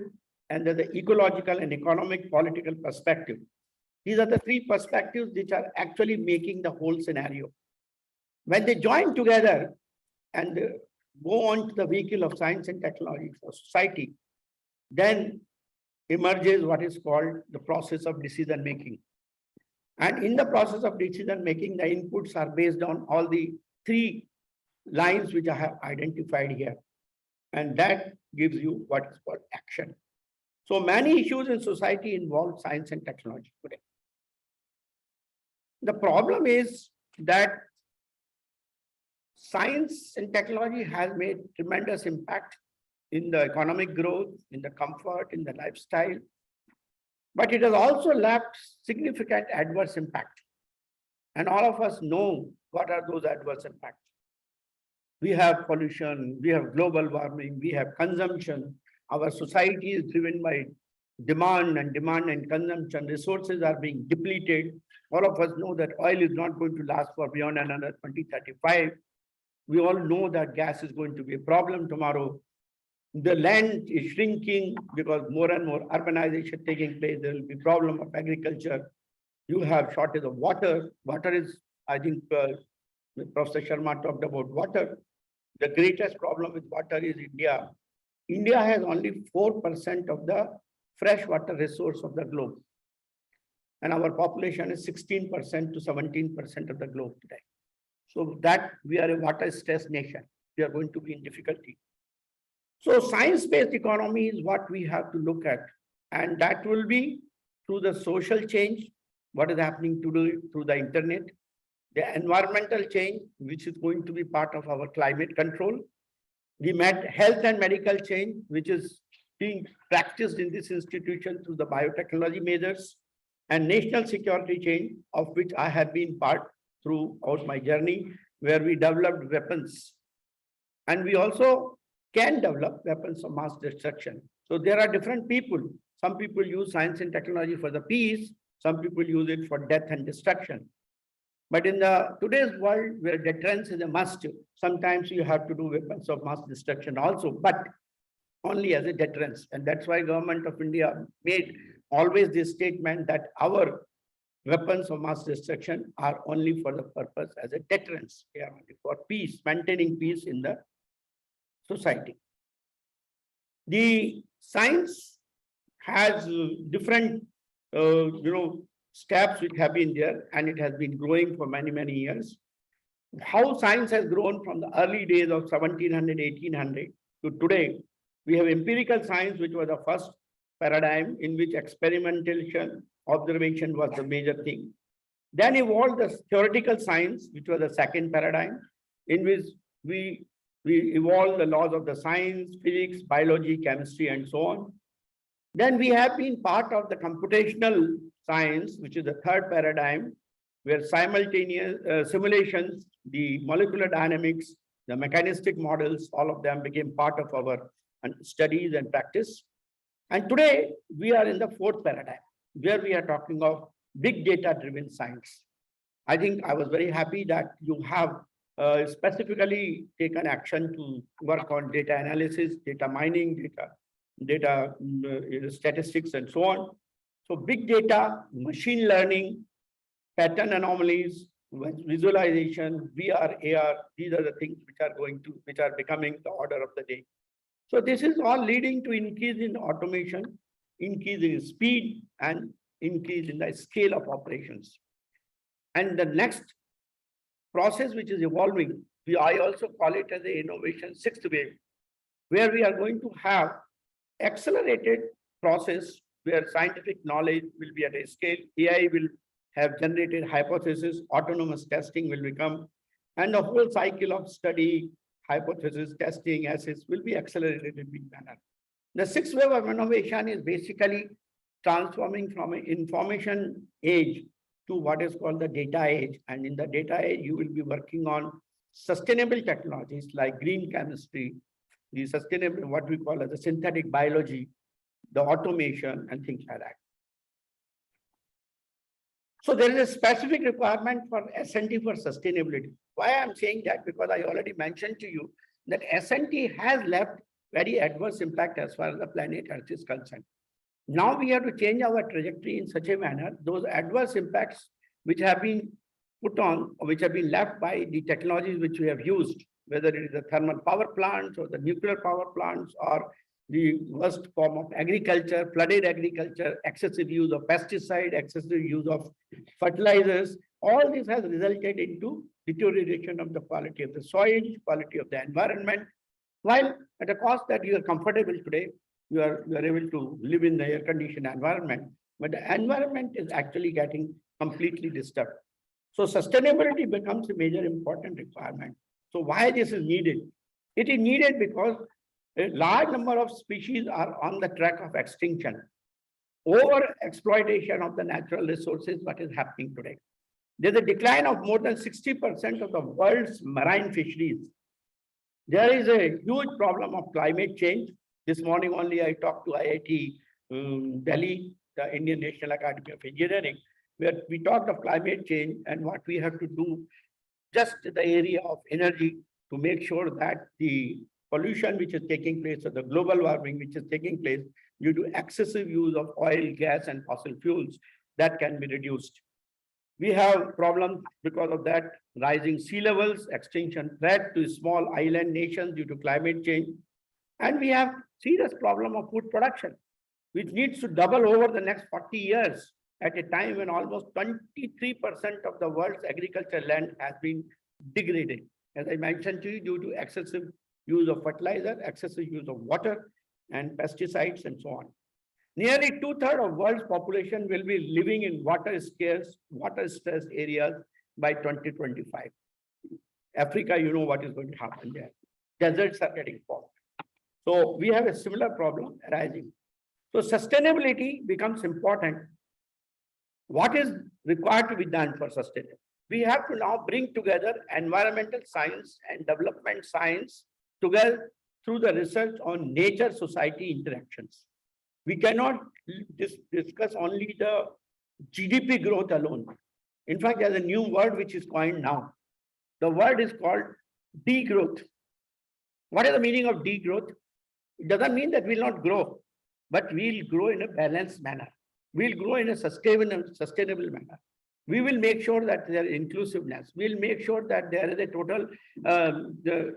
Speaker 6: and there's the ecological and economic political perspective. These are the three perspectives which are actually making the whole scenario. When they join together and go on to the vehicle of science and technology for society, then emerges what is called the process of decision making. And in the process of decision making, the inputs are based on all the three lines which I have identified here. And that gives you what is called action. So many issues in society involve science and technology today. The problem is that science and technology has made tremendous impact in the economic growth, in the comfort, in the lifestyle, but it has also left significant adverse impact. And all of us know what are those adverse impacts. We have pollution, we have global warming, we have consumption. Our society is driven by demand and consumption. Resources are being depleted. All of us know that oil is not going to last for beyond another 2035. We all know that gas is going to be a problem tomorrow. The land is shrinking because more and more urbanization taking place. There will be problem of agriculture. You have shortage of water. Water is, I think, Professor Sharma talked about water. The greatest problem with water is India. India has only 4% of the freshwater resource of the globe. And our population is 16% to 17% of the globe today. So that we are a water-stressed nation. We are going to be in difficulty. So science-based economy is what we have to look at. And that will be through the social change, what is happening today through the internet, the environmental change, which is going to be part of our climate control, the health and medical change, which is being practiced in this institution through the biotechnology measures, and national security change, of which I have been part throughout my journey, where we developed weapons. And we also can develop weapons of mass destruction. So there are different people. Some people use science and technology for the peace. Some people use it for death and destruction. But in today's world where deterrence is a must, sometimes you have to do weapons of mass destruction also, but only as a deterrence. And that's why Government of India made always this statement that our weapons of mass destruction are only for the purpose as a deterrence. They are only for peace, maintaining peace in the society. The science has different, steps which have been there, and it has been growing for many, many years. How science has grown from the early days of 1700, 1800 to today, we have empirical science, which was the first paradigm in which experimentation, observation was the major thing. Then evolved the theoretical science, which was the second paradigm, in which we evolved the laws of the science, physics, biology, chemistry, and so on. Then we have been part of the computational science, which is the third paradigm, where simultaneous simulations, the molecular dynamics, the mechanistic models, all of them became part of our studies and practice. And today we are in the fourth paradigm, where we are talking of big data driven science. I think I was very happy that you have specifically taken action to work on data analysis, data mining, data statistics, and so on. So big data, machine learning, pattern anomalies, visualization, VR, AR, these are the things which are becoming the order of the day. So this is all leading to increase in automation, increase in speed, and increase in the scale of operations. And the next process which is evolving, I also call it as the innovation sixth wave, where we are going to have accelerated process where scientific knowledge will be at a scale, AI will have generated hypothesis, autonomous testing will become, and the whole cycle of study, hypothesis, testing, assets will be accelerated in big manner. The sixth wave of innovation is basically transforming from an information age to what is called the data age. And in the data age, you will be working on sustainable technologies like green chemistry, the sustainable, what we call as the synthetic biology, the automation, and things like that. So there is a specific requirement for S&T for sustainability. Why I'm saying that? Because I already mentioned to you that S&T has left very adverse impact as far as the planet Earth is concerned. Now we have to change our trajectory in such a manner, those adverse impacts which have been put on, or which have been left by the technologies which we have used, whether it is the thermal power plants or the nuclear power plants or the worst form of agriculture, flooded agriculture, excessive use of pesticide, excessive use of fertilizers, all this has resulted into deterioration of the quality of the soil, quality of the environment, while at a cost that you are comfortable today, you are able to live in the air-conditioned environment, but the environment is actually getting completely disturbed. So sustainability becomes a major important requirement. So why this is needed? It is needed because a large number of species are on the track of extinction. Over exploitation of the natural resources, what is happening today. There's a decline of more than 60% of the world's marine fisheries. There is a huge problem of climate change. This morning only I talked to IIT Delhi, the Indian National Academy of Engineering, where we talked of climate change and what we have to do just in the area of energy to make sure that the pollution which is taking place or the global warming which is taking place due to excessive use of oil, gas, and fossil fuels, that can be reduced. We have problems because of that, rising sea levels, extinction threat to small island nations due to climate change. And we have serious problem of food production, which needs to double over the next 40 years at a time when almost 23% of the world's agricultural land has been degraded. As I mentioned to you, due to excessive use of fertilizer, excessive use of water and pesticides and so on. Nearly 2/3 of world's population will be living in water-scarce, water-stressed areas by 2025. Africa, you know what is going to happen there. Deserts are getting formed. So we have a similar problem arising. So sustainability becomes important. What is required to be done for sustainability? We have to now bring together environmental science and development science together through the research on nature-society interactions. We cannot discuss only the GDP growth alone. In fact, there's a new word which is coined now. The word is called degrowth. What is the meaning of degrowth? It doesn't mean that we'll not grow, but we'll grow in a balanced manner. We'll grow in a sustainable manner. We will make sure that there is inclusiveness. We'll make sure that there is a total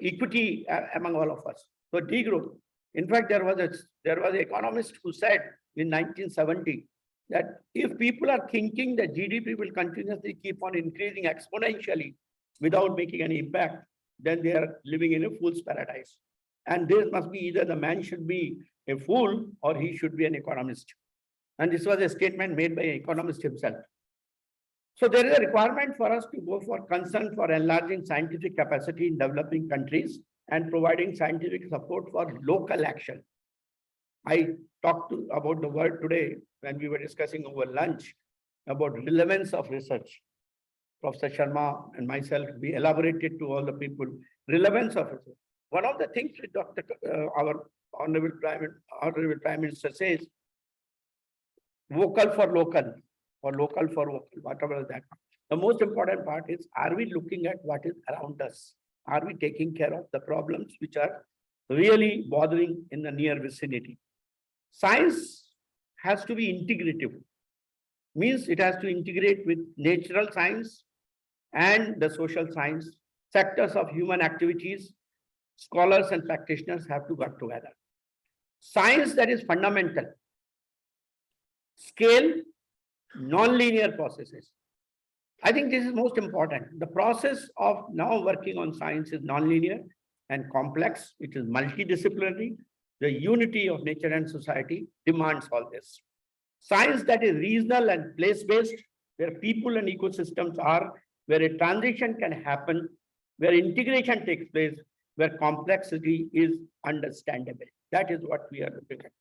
Speaker 6: equity among all of us. So degrowth. In fact, there was an economist who said in 1970 that if people are thinking that GDP will continuously keep on increasing exponentially without making any impact, then they are living in a fool's paradise. And this must be either the man should be a fool or he should be an economist. And this was a statement made by an economist himself. So there is a requirement for us to go for concern for enlarging scientific capacity in developing countries and providing scientific support for local action. I talked about the word today when we were discussing over lunch about relevance of research. Professor Sharma and myself, we elaborated to all the people, relevance of research. One of the things our Honorable Prime Minister says, vocal for local, or local for vocal, whatever that. The most important part is, are we looking at what is around us? Are we taking care of the problems which are really bothering in the near vicinity? Science has to be integrative. Means it has to integrate with natural science and the social science, sectors of human activities. Scholars and practitioners have to work together. Science that is fundamental. Scale, non-linear processes. I think this is most important. The process of now working on science is non-linear and complex. It is multidisciplinary. The unity of nature and society demands all this. Science that is regional and place-based, where people and ecosystems are, where a transition can happen, where integration takes place, where complexity is understandable. That is what we are looking at.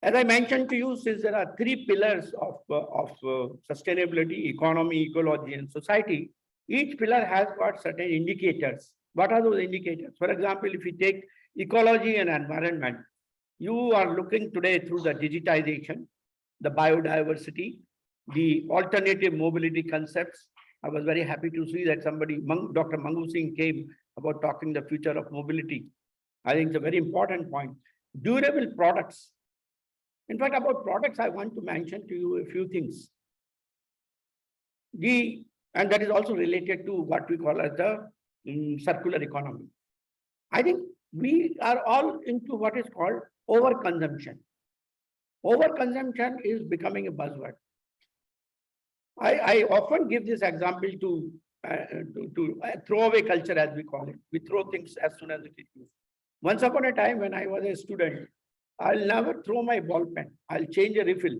Speaker 6: As I mentioned to you, since there are three pillars of sustainability, economy, ecology, and society, each pillar has got certain indicators. What are those indicators? For example, if you take ecology and environment, you are looking today through the digitization, the biodiversity, the alternative mobility concepts. I was very happy to see that Dr. Mangu Singh came about talking the future of mobility. I think it's a very important point. Durable products. In fact, about products, I want to mention to you a few things. And that is also related to what we call as the circular economy. I think we are all into what is called overconsumption. Overconsumption is becoming a buzzword. I often give this example to throwaway culture, as we call it. We throw things as soon as it is used. Once upon a time, when I was a student, I'll never throw my ball pen. I'll change a refill.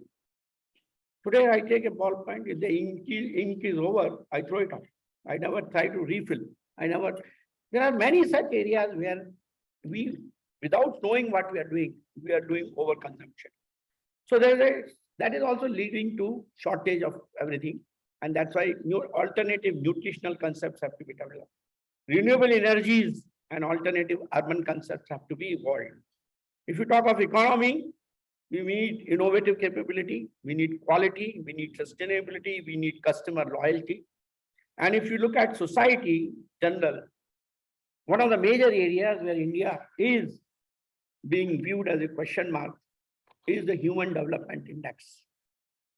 Speaker 6: Today, I take a ball pen. If the ink is over, I throw it off. I never try to refill. There are many such areas where we, without knowing what we are doing overconsumption. So that is also leading to shortage of everything. And that's why new alternative nutritional concepts have to be developed. Renewable energies and alternative urban concepts have to be evolved. If you talk of economy, we need innovative capability, we need quality, we need sustainability, we need customer loyalty. And if you look at society general, one of the major areas where India is being viewed as a question mark is the Human Development Index.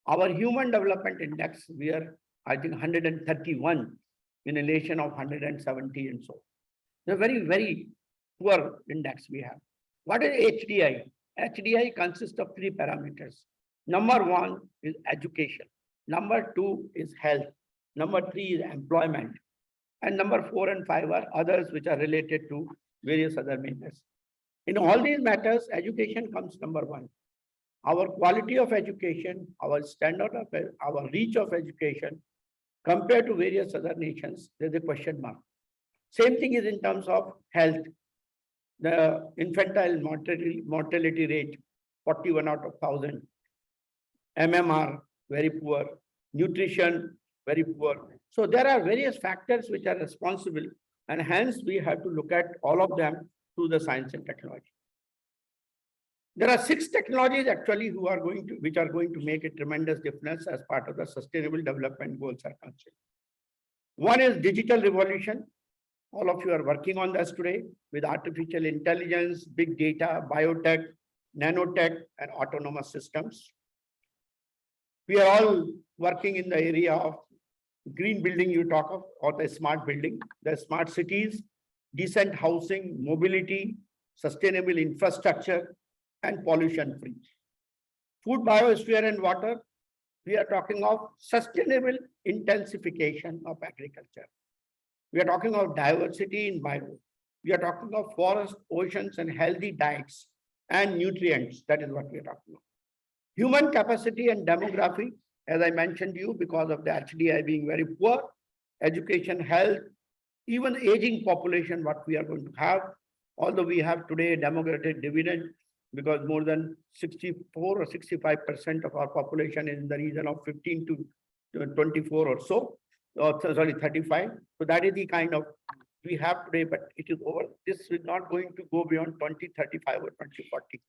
Speaker 6: Our Human Development Index, we are, I think, 131 in a nation of 170 and so. It's a very, very poor index we have. What is HDI? HDI consists of 3 parameters. Number 1 is education. Number 2 is health. Number 3 is employment. And number 4 and 5 are others which are related to various other matters. In all these matters, education comes number 1. Our quality of education, our standard of, our reach of education, compared to various other nations, there's a question mark. Same thing is in terms of health. The infantile mortality rate, 41 out of 1,000. MMR, very poor. Nutrition, very poor. So there are various factors which are responsible, and hence we have to look at all of them through the science and technology. There are 6 technologies actually which are going to make a tremendous difference as part of the sustainable development goals are concerned. One is digital revolution. All of you are working on this today with artificial intelligence, big data, biotech, nanotech, and autonomous systems. We are all working in the area of green building you talk of, or the smart building, the smart cities, decent housing, mobility, sustainable infrastructure, and pollution-free. Food, biosphere, and water, we are talking of sustainable intensification of agriculture. We are talking of diversity in bio. We are talking of forests, oceans, and healthy diets and nutrients. That is what we are talking about. Human capacity and demography, as I mentioned to you, because of the HDI being very poor, education, health, even aging population, what we are going to have, although we have today a demographic dividend, because more than 64 or 65% of our population is in the region of 15 to 24 or so, sorry, 35. So that is the kind of we have today, but it is over. This is not going to go beyond 2035 or 2040.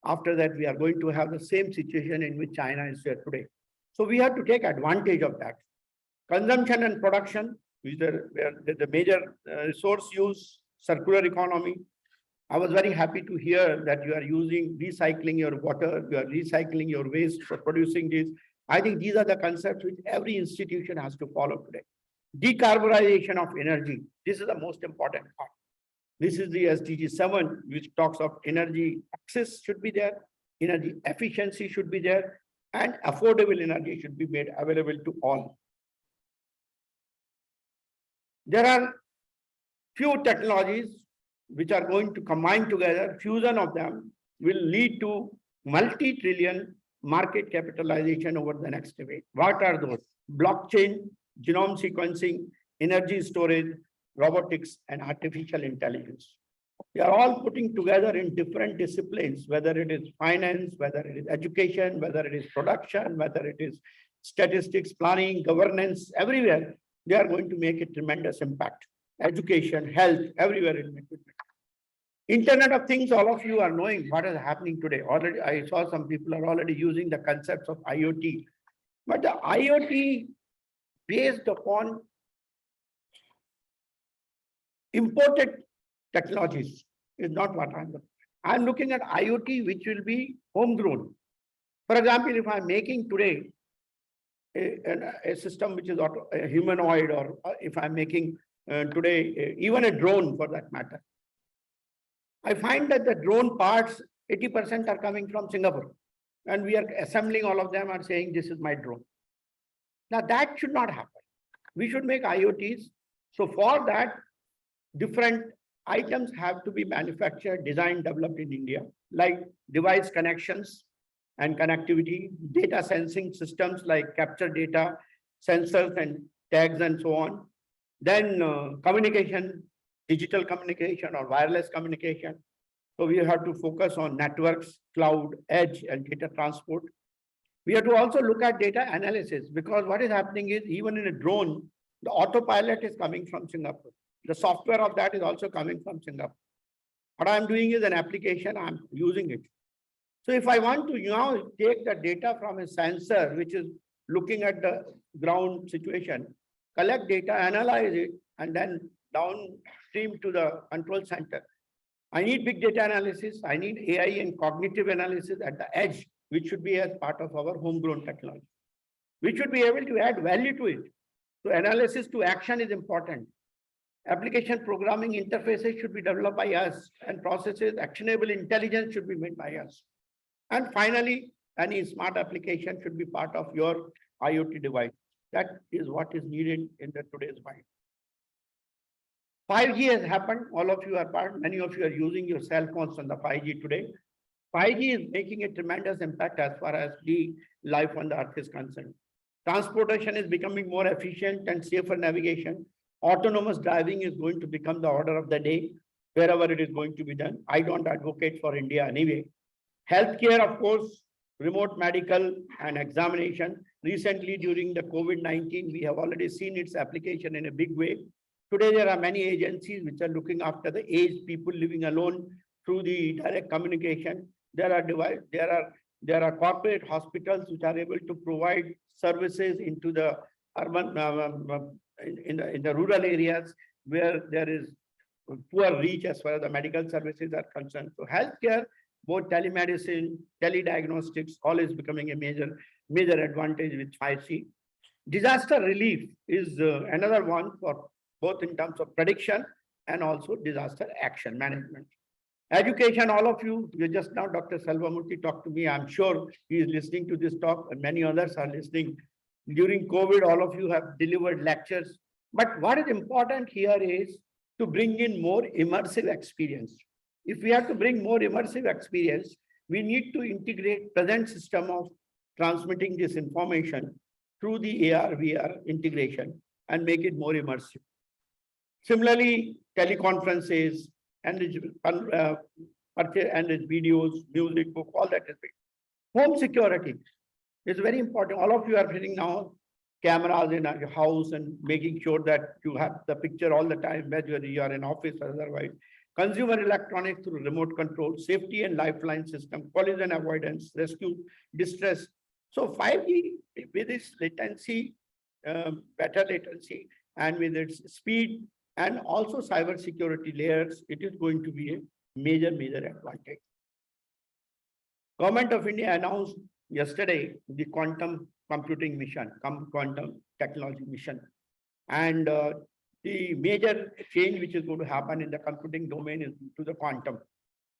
Speaker 6: After that, we are going to have the same situation in which China is there today. So we have to take advantage of that. Consumption and production, which are the major resource use, circular economy. I was very happy to hear that you are recycling your water, you are recycling your waste for producing this. I think these are the concepts which every institution has to follow today. Decarbonization of energy. This is the most important part. This is the SDG 7, which talks of energy access should be there, energy efficiency should be there, and affordable energy should be made available to all. There are few technologies which are going to combine together. Fusion of them will lead to multi-trillion market capitalization over the next decade. What are those? Blockchain, genome sequencing, energy storage, robotics, and artificial intelligence. They are all putting together in different disciplines, whether it is finance, whether it is education, whether it is production, whether it is statistics, planning, governance, everywhere. They are going to make a tremendous impact. Education, health, everywhere it will make it. Internet of Things, all of you are knowing what is happening today. Already, I saw some people are already using the concepts of IoT. But the IoT based upon imported technologies is not what I'm looking at. I'm looking at IoT which will be homegrown. For example, if I'm making today a system which is a humanoid, or if I'm making today even a drone for that matter, I find that the drone parts, 80% are coming from Singapore. And we are assembling all of them and saying, this is my drone. Now that should not happen. We should make IoTs. So for that, different items have to be manufactured, designed, developed in India, like device connections and connectivity, data sensing systems like capture data, sensors and tags and so on. Then communication, digital communication or wireless communication. So we have to focus on networks, cloud, edge, and data transport. We have to also look at data analysis, because what is happening is, even in a drone, the autopilot is coming from Singapore. The software of that is also coming from Singapore. What I'm doing is an application, I'm using it. So if I want to now take the data from a sensor, which is looking at the ground situation, collect data, analyze it, and then downstream to the control center, I need big data analysis. I need AI and cognitive analysis at the edge, which should be as part of our homegrown technology. We should be able to add value to it. So analysis to action is important. Application programming interfaces should be developed by us, and processes, actionable intelligence should be made by us. And finally, any smart application should be part of your IoT device. That is what is needed in today's mind. 5G has happened. All of you are part, many of you are using your cell phones on the 5G today. 5G is making a tremendous impact as far as the life on the earth is concerned. Transportation is becoming more efficient and safer navigation. Autonomous driving is going to become the order of the day, wherever it is going to be done. I don't advocate for India anyway. Healthcare, of course, remote medical and examination. Recently, during the COVID-19, we have already seen its application in a big way. Today, there are many agencies which are looking after the aged people living alone through the direct communication. There are corporate hospitals which are able to provide services into the urban, in the rural areas where there is poor reach as far as the medical services are concerned. So healthcare, both telemedicine, telediagnostics, all is becoming a major advantage with 5G. Disaster relief is another one, for both in terms of prediction and also disaster action management. Education, all of you just now, Dr. Selvamurthy talked to me. I'm sure he is listening to this talk, and many others are listening. During COVID, all of you have delivered lectures. But what is important here is to bring in more immersive experience. If we have to bring more immersive experience, we need to integrate present system of transmitting this information through the AR, VR integration and make it more immersive. Similarly, teleconferences, enrich videos, music, book, all that is big. Home security is very important. All of you are sitting now cameras in your house and making sure that you have the picture all the time, whether you are in office or otherwise. Consumer electronics through remote control, safety and lifeline system, collision avoidance, rescue, distress. So 5G with its latency, better latency, and with its speed and also cyber security layers, it is going to be a major advantage. Government of India announced yesterday the quantum computing mission, quantum technology mission. And the major change which is going to happen in the computing domain is to the quantum.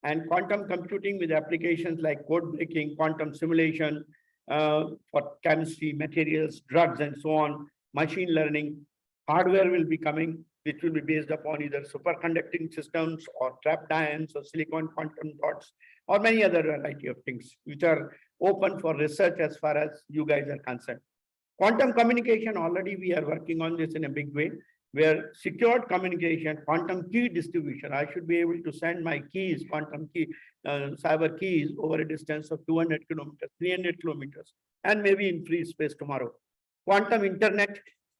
Speaker 6: And quantum computing with applications like code breaking, quantum simulation for chemistry, materials, drugs, and so on, machine learning, hardware will be coming, which will be based upon either superconducting systems or trapped ions or silicon quantum dots, or many other variety of things which are open for research as far as you guys are concerned. Quantum communication, already we are working on this in a big way, where secured communication, quantum key distribution, I should be able to send my keys, quantum key, cyber keys over a distance of 200 kilometers, 300 kilometers, and maybe in free space tomorrow. Quantum internet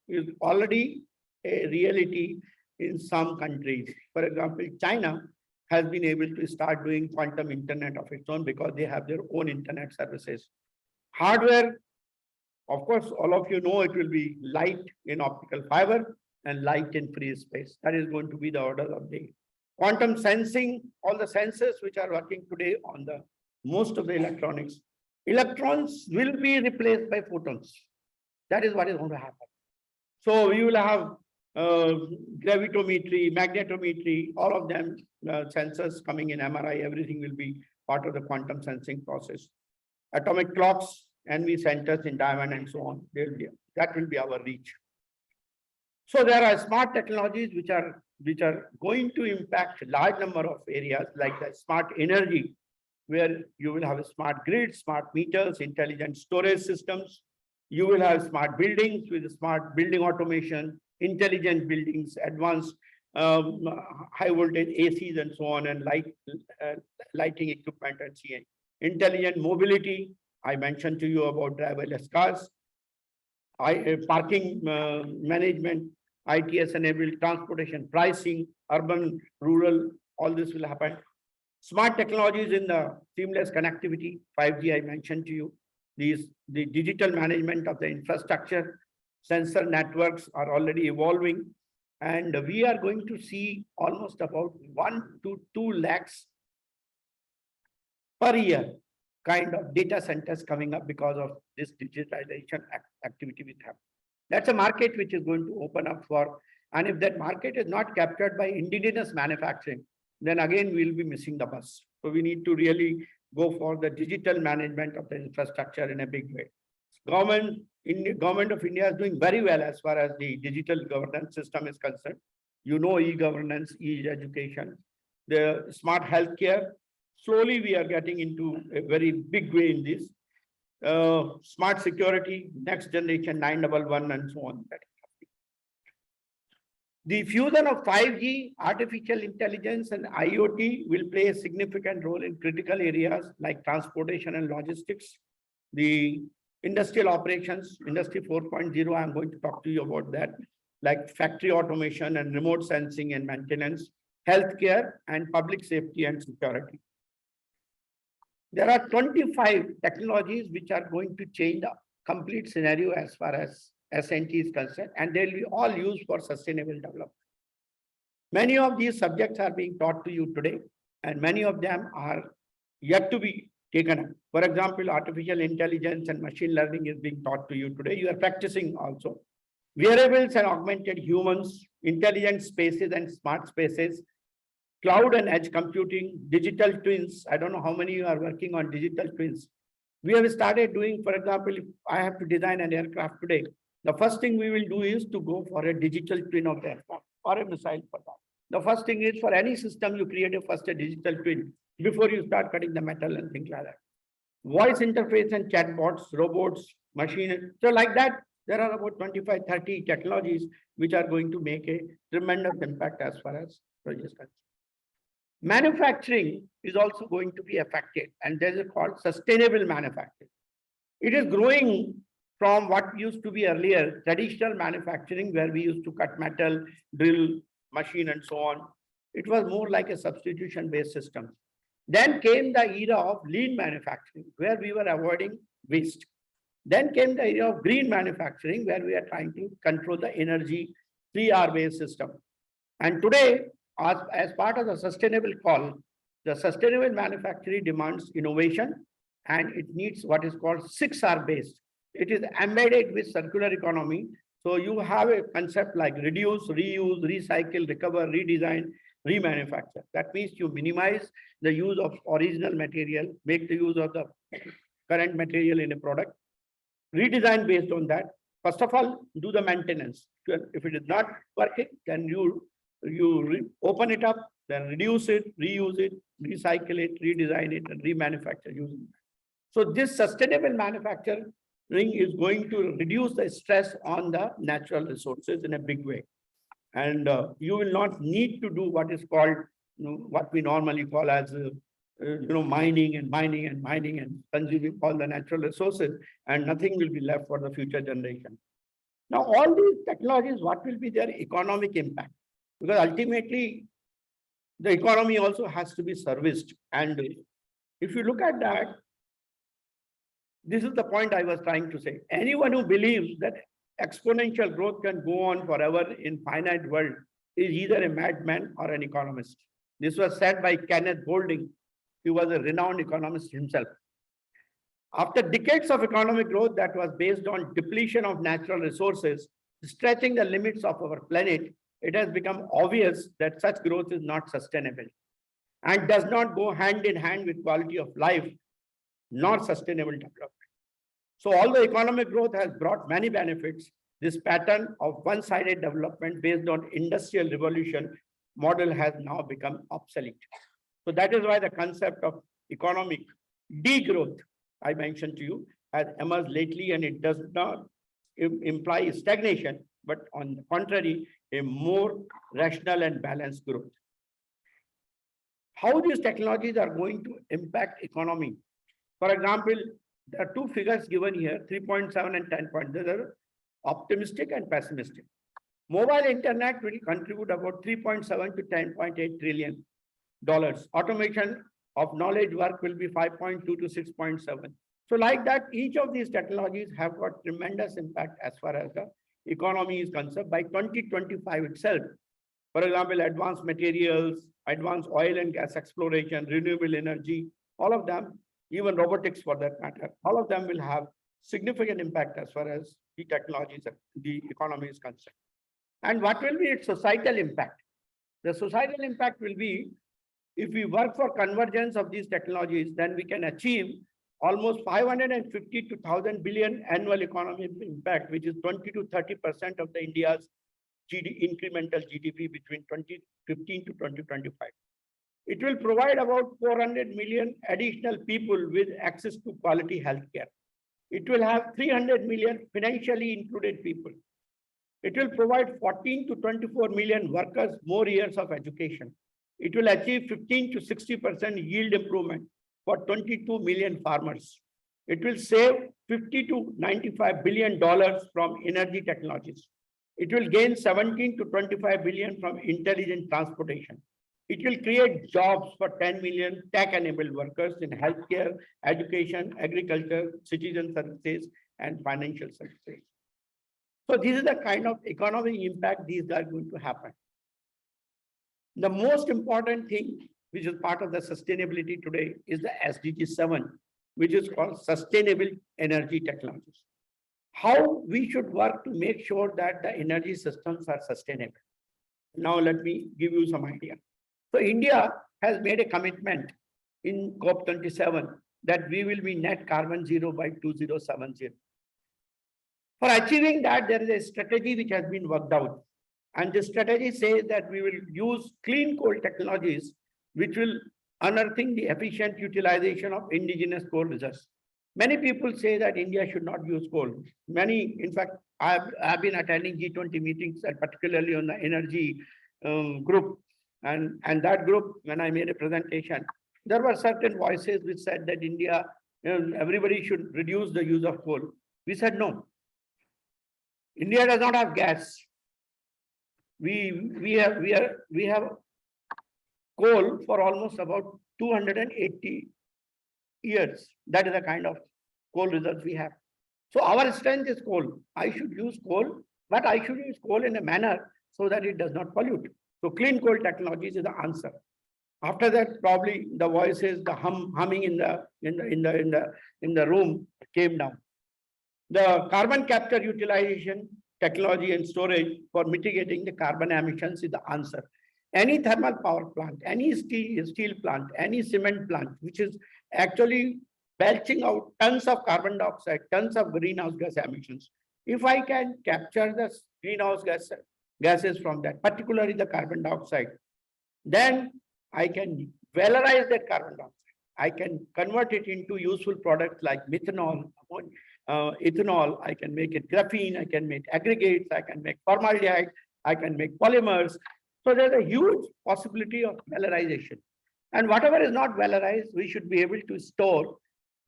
Speaker 6: is already a reality in some countries. For example, China has been able to start doing quantum internet of its own because they have their own internet services. Hardware Of course, all of you know it will be light in optical fiber and light in free space. That is going to be the order of the day. Quantum sensing, all the sensors which are working today on the most of the electronics. Electrons will be replaced by photons. That is what is going to happen. So we will have gravitometry, magnetometry, all of them sensors coming in MRI, everything will be part of the quantum sensing process. Atomic clocks, NV centers in diamond and so on, that will be our reach. So there are smart technologies which are going to impact large number of areas like the smart energy, where you will have a smart grid, smart meters, intelligent storage systems. You will have smart buildings with smart building automation, intelligent buildings, advanced high voltage ACs and so on, and lighting equipment and CN. Intelligent mobility, I mentioned to you about driverless cars, parking management, ITS-enabled transportation, pricing, urban, rural, all this will happen. Smart technologies in the seamless connectivity, 5G I mentioned to you. The digital management of the infrastructure, sensor networks are already evolving. And we are going to see almost about 1 to 2 lakhs per year kind of data centers coming up because of this digitalization activity we have. That's a market which is going to open up for, and if that market is not captured by indigenous manufacturing, then again we'll be missing the bus. So we need to really go for the digital management of the infrastructure in a big way. Government of India is doing very well as far as the digital governance system is concerned. You know, e-governance, e-education, the smart healthcare. Slowly we are getting into a very big way in this. Smart security, next generation 911 and so on. The fusion of 5G, artificial intelligence and IoT will play a significant role in critical areas like transportation and logistics. The industrial operations, Industry 4.0, I'm going to talk to you about that, like factory automation and remote sensing and maintenance, healthcare and public safety and security. There are 25 technologies which are going to change the complete scenario as far as S&T is concerned, and they'll be all used for sustainable development. Many of these subjects are being taught to you today, and many of them are yet to be taken up. For example, artificial intelligence and machine learning is being taught to you today. You are practicing also. Wearables and augmented humans, intelligent spaces and smart spaces, cloud and edge computing, digital twins. I don't know how many you are working on digital twins. We have started doing, for example, if I have to design an aircraft today, the first thing we will do is to go for a digital twin of the aircraft or a missile for that. The first thing is for any system, you create a digital twin before you start cutting the metal and things like that. Voice interface and chatbots, robots, machine. So like that, there are about 25, 30 technologies which are going to make a tremendous impact as far as projects are concerned. Manufacturing is also going to be affected, and there's a called sustainable manufacturing. It is growing from what used to be earlier traditional manufacturing, where we used to cut metal, drill, machine, and so on. It was more like a substitution-based system. Then came the era of lean manufacturing, where we were avoiding waste. Then came the era of green manufacturing, where we are trying to control the energy 3R-based system. And today, as part of the sustainable call, the sustainable manufacturing demands innovation, and it needs what is called 6R based. It is embedded with circular economy. So you have a concept like reduce, reuse, recycle, recover, redesign, remanufacture. That means you minimize the use of original material, make the use of the current material in a product, redesign based on that. First of all, do the maintenance. If it is not working, then you open it up, then reduce it, reuse it, recycle it, redesign it, and remanufacture using it. So this sustainable manufacturing is going to reduce the stress on the natural resources in a big way. And you will not need to do what is called, what we normally call as, mining and consuming all the natural resources, and nothing will be left for the future generation. Now, all these technologies, what will be their economic impact? Because ultimately, the economy also has to be serviced. And if you look at that, This is the point I was trying to say. Anyone who believes that exponential growth can go on forever in finite world is either a madman or an economist. This was said by Kenneth Boulding. He was a renowned economist himself. After decades of economic growth that was based on depletion of natural resources, stretching the limits of our planet, it has become obvious that such growth is not sustainable and does not go hand in hand with quality of life nor sustainable development. So although economic growth has brought many benefits, this pattern of one-sided development based on industrial revolution model has now become obsolete. So that is why the concept of economic degrowth I mentioned to you has emerged lately, and it does not imply stagnation, but on the contrary, a more rational and balanced growth. How these technologies are going to impact economy? For example, there are two figures given here, 3.7 and 10 points. They are optimistic and pessimistic. Mobile internet will contribute about 3.7 to 10.8 trillion dollars. Automation of knowledge work will be 5.2 to 6.7. So like that, each of these technologies have got tremendous impact as far as the economy is concerned. By 2025 itself, for example, advanced materials, advanced oil and gas exploration, renewable energy, all of them, even robotics for that matter, all of them will have significant impact as far as the technologies, the economy is concerned. And what will be its societal impact? The societal impact will be, if we work for convergence of these technologies, then we can achieve almost 550 to 1,000 billion annual economic impact, which is 20 to 30% of the India's incremental GDP between 2015 to 2025. It will provide about 400 million additional people with access to quality healthcare. It will have 300 million financially included people. It will provide 14 to 24 million workers more years of education. It will achieve 15 to 60% yield improvement for 22 million farmers. It will save 50 to 95 billion dollars from energy technologies. It will gain 17 to 25 billion from intelligent transportation. It will create jobs for 10 million tech-enabled workers in healthcare, education, agriculture, citizen services, and financial services. So this is the kind of economic impact these are going to happen. The most important thing, which is part of the sustainability today, is the SDG 7, which is called Sustainable Energy Technologies. How we should work to make sure that the energy systems are sustainable. Now let me give you some idea. So India has made a commitment in COP27 that we will be net carbon zero by 2070. For achieving that, there is a strategy which has been worked out. And the strategy says that we will use clean coal technologies, which will unearthing the efficient utilization of indigenous coal reserves. Many people say that India should not use coal. Many, in fact, I've been attending G20 meetings, and particularly on the energy group. And that group, when I made a presentation, there were certain voices which said that India, everybody should reduce the use of coal. We said no. India does not have gas. We have coal for almost about 280 years. That is the kind of coal reserves we have. So our strength is coal. I should use coal, but I should use coal in a manner so that it does not pollute. So clean coal technologies is the answer. After that, probably the voices, the humming in the room came down. The carbon capture utilization technology and storage for mitigating the carbon emissions is the answer. Any thermal power plant, any steel plant, any cement plant, which is actually belching out tons of carbon dioxide, tons of greenhouse gas emissions. If I can capture the greenhouse gases from that, particularly the carbon dioxide, then I can valorize that carbon dioxide. I can convert it into useful products like methanol, ethanol. I can make it graphene, I can make aggregates, I can make formaldehyde, I can make polymers. So there's a huge possibility of valorization. And whatever is not valorized, we should be able to store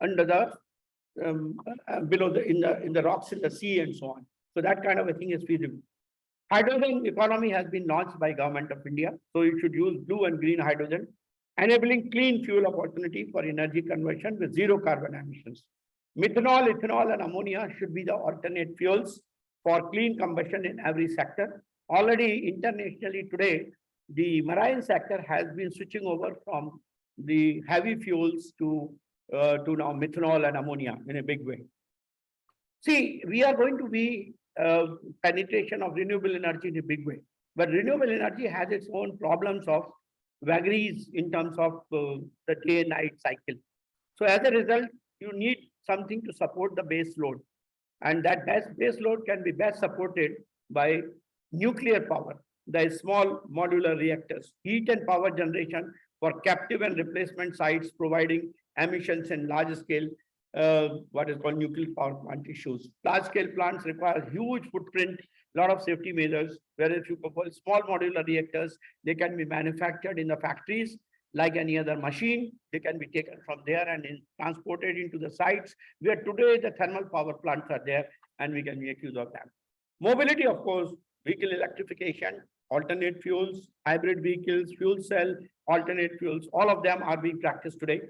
Speaker 6: under the below in the rocks in the sea and so on. So that kind of a thing is feasible. Hydrogen economy has been launched by Government of India. So it should use blue and green hydrogen, enabling clean fuel opportunity for energy conversion with zero carbon emissions. Methanol, ethanol, and ammonia should be the alternate fuels for clean combustion in every sector. Already internationally today, the marine sector has been switching over from the heavy fuels to now methanol and ammonia in a big way. See, we are going to be penetration of renewable energy in a big way, but renewable energy has its own problems of vagaries in terms of the day and night cycle. So as a result, you need something to support the base load, and that base load can be best supported by nuclear power, the small modular reactors, heat and power generation for captive and replacement sites, providing emissions in large scale, what is called nuclear power plant issues. Large scale plants require huge footprint, lot of safety measures, whereas if you propose small modular reactors, they can be manufactured in the factories like any other machine. They can be taken from there and transported into the sites where today the thermal power plants are there, and we can make use of them. Mobility, of course, vehicle electrification, alternate fuels, hybrid vehicles, fuel cell, alternate fuels, all of them are being practiced today.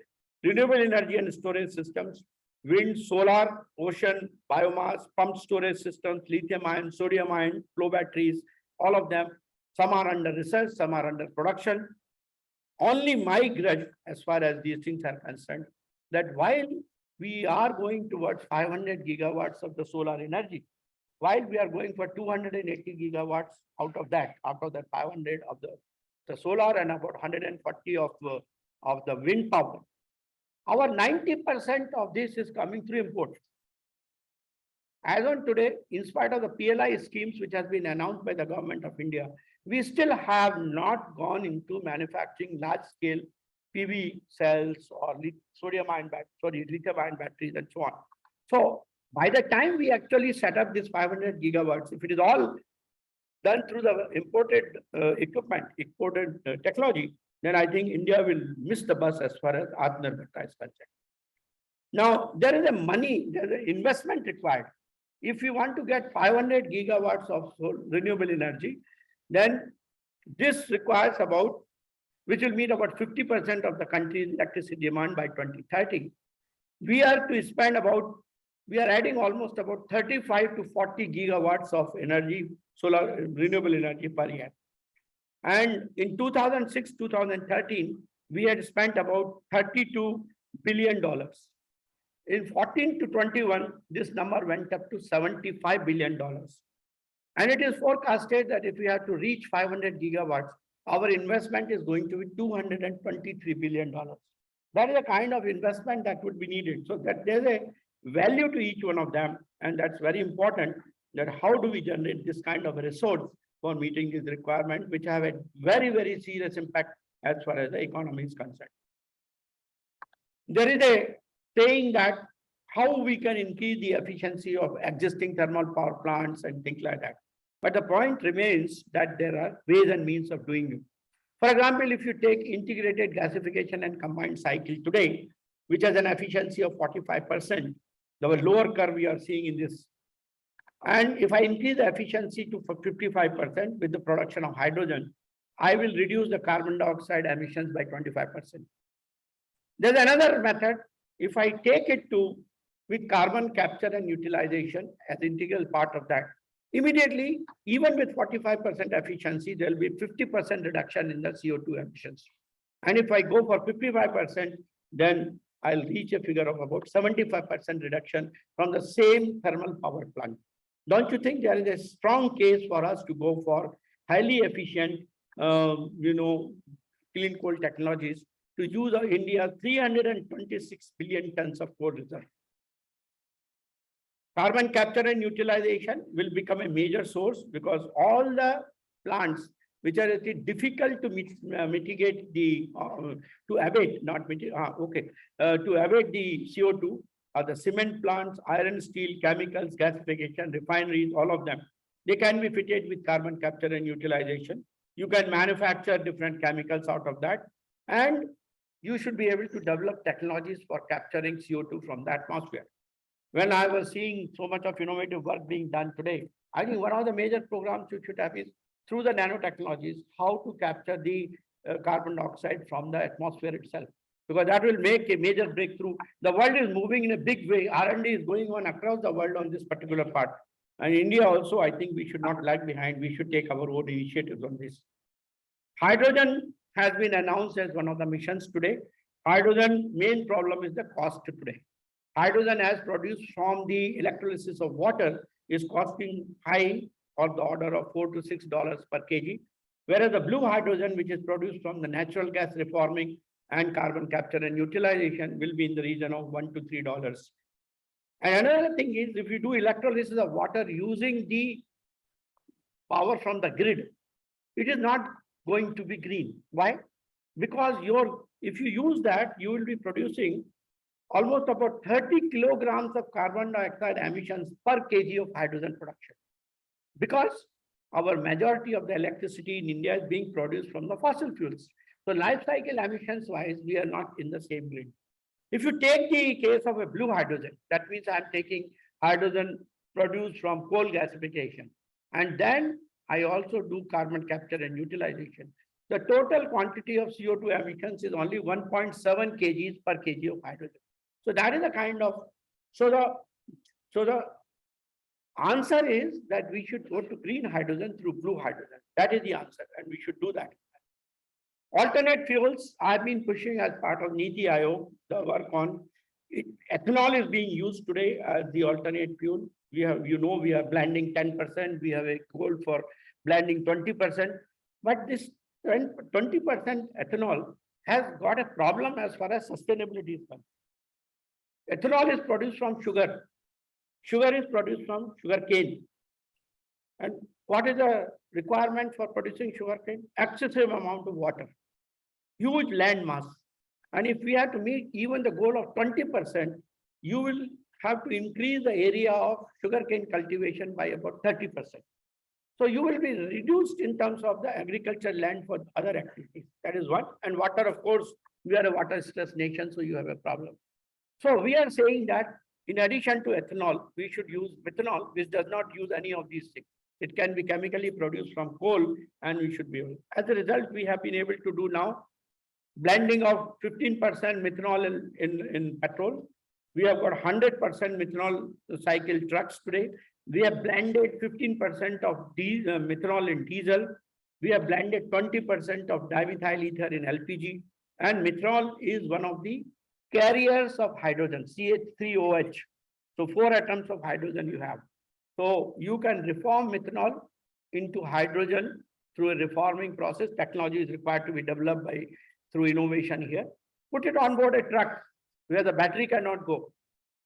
Speaker 6: Renewable energy and storage systems, wind, solar, ocean, biomass, pumped storage systems, lithium ion, sodium ion, flow batteries, all of them. Some are under research, some are under production. Only my grudge, as far as these things are concerned, that while we are going towards 500 gigawatts of the solar energy, while we are going for 280 gigawatts out of that 500 of the solar and about 140 of the wind power, our 90% of this is coming through import. As on today, in spite of the PLI schemes which has been announced by the government of India, we still have not gone into manufacturing large scale PV cells or lithium ion batteries and so on. So by the time we actually set up this 500 gigawatts, if it is all done through the imported equipment, imported technology, then I think India will miss the bus as far as Atmanirbharta is concerned. Now, there is an investment required. If you want to get 500 gigawatts of renewable energy, then this requires about, which will mean about 50% of the country's electricity demand by 2030. We are adding almost about 35 to 40 gigawatts of energy, solar renewable energy per year. And in 2006, 2013, we had spent about $32 billion. In 14 to 21, this number went up to $75 billion. And it is forecasted that if we have to reach 500 gigawatts, our investment is going to be $223 billion. That is the kind of investment that would be needed. So that there's a value to each one of them. And that's very important, that how do we generate this kind of a resource for meeting this requirement, which have a very, very serious impact as far as the economy is concerned. There is a saying that how we can increase the efficiency of existing thermal power plants and things like that. But the point remains that there are ways and means of doing it. For example, if you take integrated gasification and combined cycle today, which has an efficiency of 45%, the lower curve we are seeing in this. And if I increase the efficiency to 55% with the production of hydrogen, I will reduce the carbon dioxide emissions by 25%. There's another method. If I take it with carbon capture and utilization as integral part of that, immediately, even with 45% efficiency, there will be 50% reduction in the CO2 emissions. And if I go for 55%, then I'll reach a figure of about 75% reduction from the same thermal power plant. Don't you think there is a strong case for us to go for highly efficient, clean coal technologies to use India's 326 billion tons of coal reserve? Carbon capture and utilization will become a major source because all the plants which are difficult to mitigate to abate the CO2 are the cement plants, iron, steel, chemicals, gasification, refineries, all of them. They can be fitted with carbon capture and utilization. You can manufacture different chemicals out of that. And you should be able to develop technologies for capturing CO2 from the atmosphere. When I was seeing so much of innovative work being done today, I think one of the major programs you should have is through the nanotechnologies, how to capture the carbon dioxide from the atmosphere itself. because that will make a major breakthrough. The world is moving in a big way. R&D is going on across the world on this particular part. And India also, I think we should not lag behind. We should take our own initiatives on this. Hydrogen has been announced as one of the missions today. Hydrogen main problem is the cost today. Hydrogen as produced from the electrolysis of water is costing high of the order of $4 to $6 per kg. Whereas the blue hydrogen, which is produced from the natural gas reforming and carbon capture and utilization, will be in the region of $1 to $3. And another thing is, if you do electrolysis of water using the power from the grid, it is not going to be green. Why? Because if you use that, you will be producing almost about 30 kilograms of carbon dioxide emissions per kg of hydrogen production. Because our majority of the electricity in India is being produced from the fossil fuels. So life cycle emissions wise, we are not in the same grid. If you take the case of a blue hydrogen, that means I'm taking hydrogen produced from coal gasification. And then I also do carbon capture and utilization. The total quantity of CO2 emissions is only 1.7 kgs per kg of hydrogen. So that is the kind of, so the answer is that we should go to green hydrogen through blue hydrogen. That is the answer, and we should do that. Alternate fuels, I've been pushing as part of NITI Aayog, the work on it. Ethanol is being used today as the alternate fuel. We have, we are blending 10%. We have a goal for blending 20%. But this 20% ethanol has got a problem as far as sustainability is concerned. Ethanol is produced from sugar. Sugar is produced from sugarcane. And what is the requirement for producing sugarcane? Excessive amount of water, huge land mass. And if we have to meet even the goal of 20%, you will have to increase the area of sugarcane cultivation by about 30%. So you will be reduced in terms of the agricultural land for other activities. That is one. And water, of course, we are a water stressed nation, so you have a problem. So we are saying that in addition to ethanol, we should use methanol, which does not use any of these things. It can be chemically produced from coal, and we should be able. As a result, we have been able to do now blending of 15% methanol in petrol. We have got 100% methanol cycle trucks today. We have blended 15% of methanol in diesel. We have blended 20% of dimethyl ether in LPG. And methanol is one of the carriers of hydrogen, CH3OH. So 4 atoms of hydrogen you have. So you can reform methanol into hydrogen through a reforming process. Technology is required to be developed through innovation here. Put it on board a truck where the battery cannot go,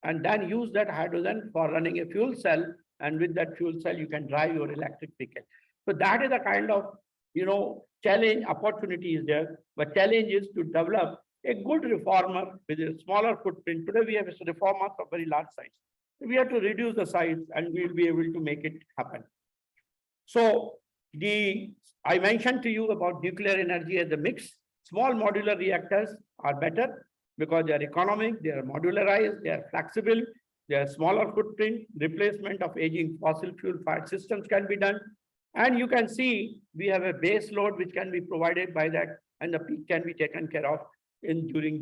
Speaker 6: and then use that hydrogen for running a fuel cell. And with that fuel cell, you can drive your electric vehicle. So that is the kind of, challenge. Opportunity is there, but challenge is to develop a good reformer with a smaller footprint. Today we have a reformer of very large size. We have to reduce the size, and we'll be able to make it happen. So I mentioned to you about nuclear energy as a mix. Small modular reactors are better because they are economic, they are modularized, they are flexible, they are smaller footprint. Replacement of aging fossil fuel fired systems can be done. And you can see we have a base load which can be provided by that, and the peak can be taken care of during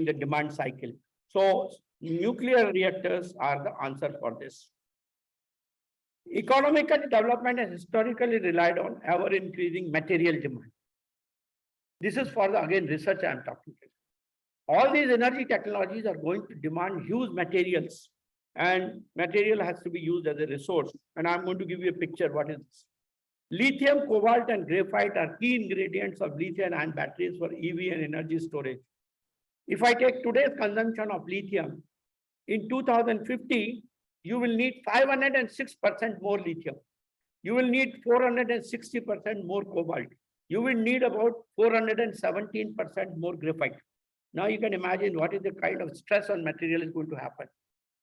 Speaker 6: the demand cycle. So nuclear reactors are the answer for this. Economic development has historically relied on ever increasing material demand. This is for the, again, research I am talking about. All these energy technologies are going to demand huge materials, and material has to be used as a resource. And I'm going to give you a picture. What is this? Lithium, cobalt, and graphite are key ingredients of lithium-ion batteries for EV and energy storage. If I take today's consumption of lithium, in 2050, you will need 506% more lithium. You will need 460% more cobalt. You will need about 417% more graphite. Now you can imagine what is the kind of stress on material is going to happen.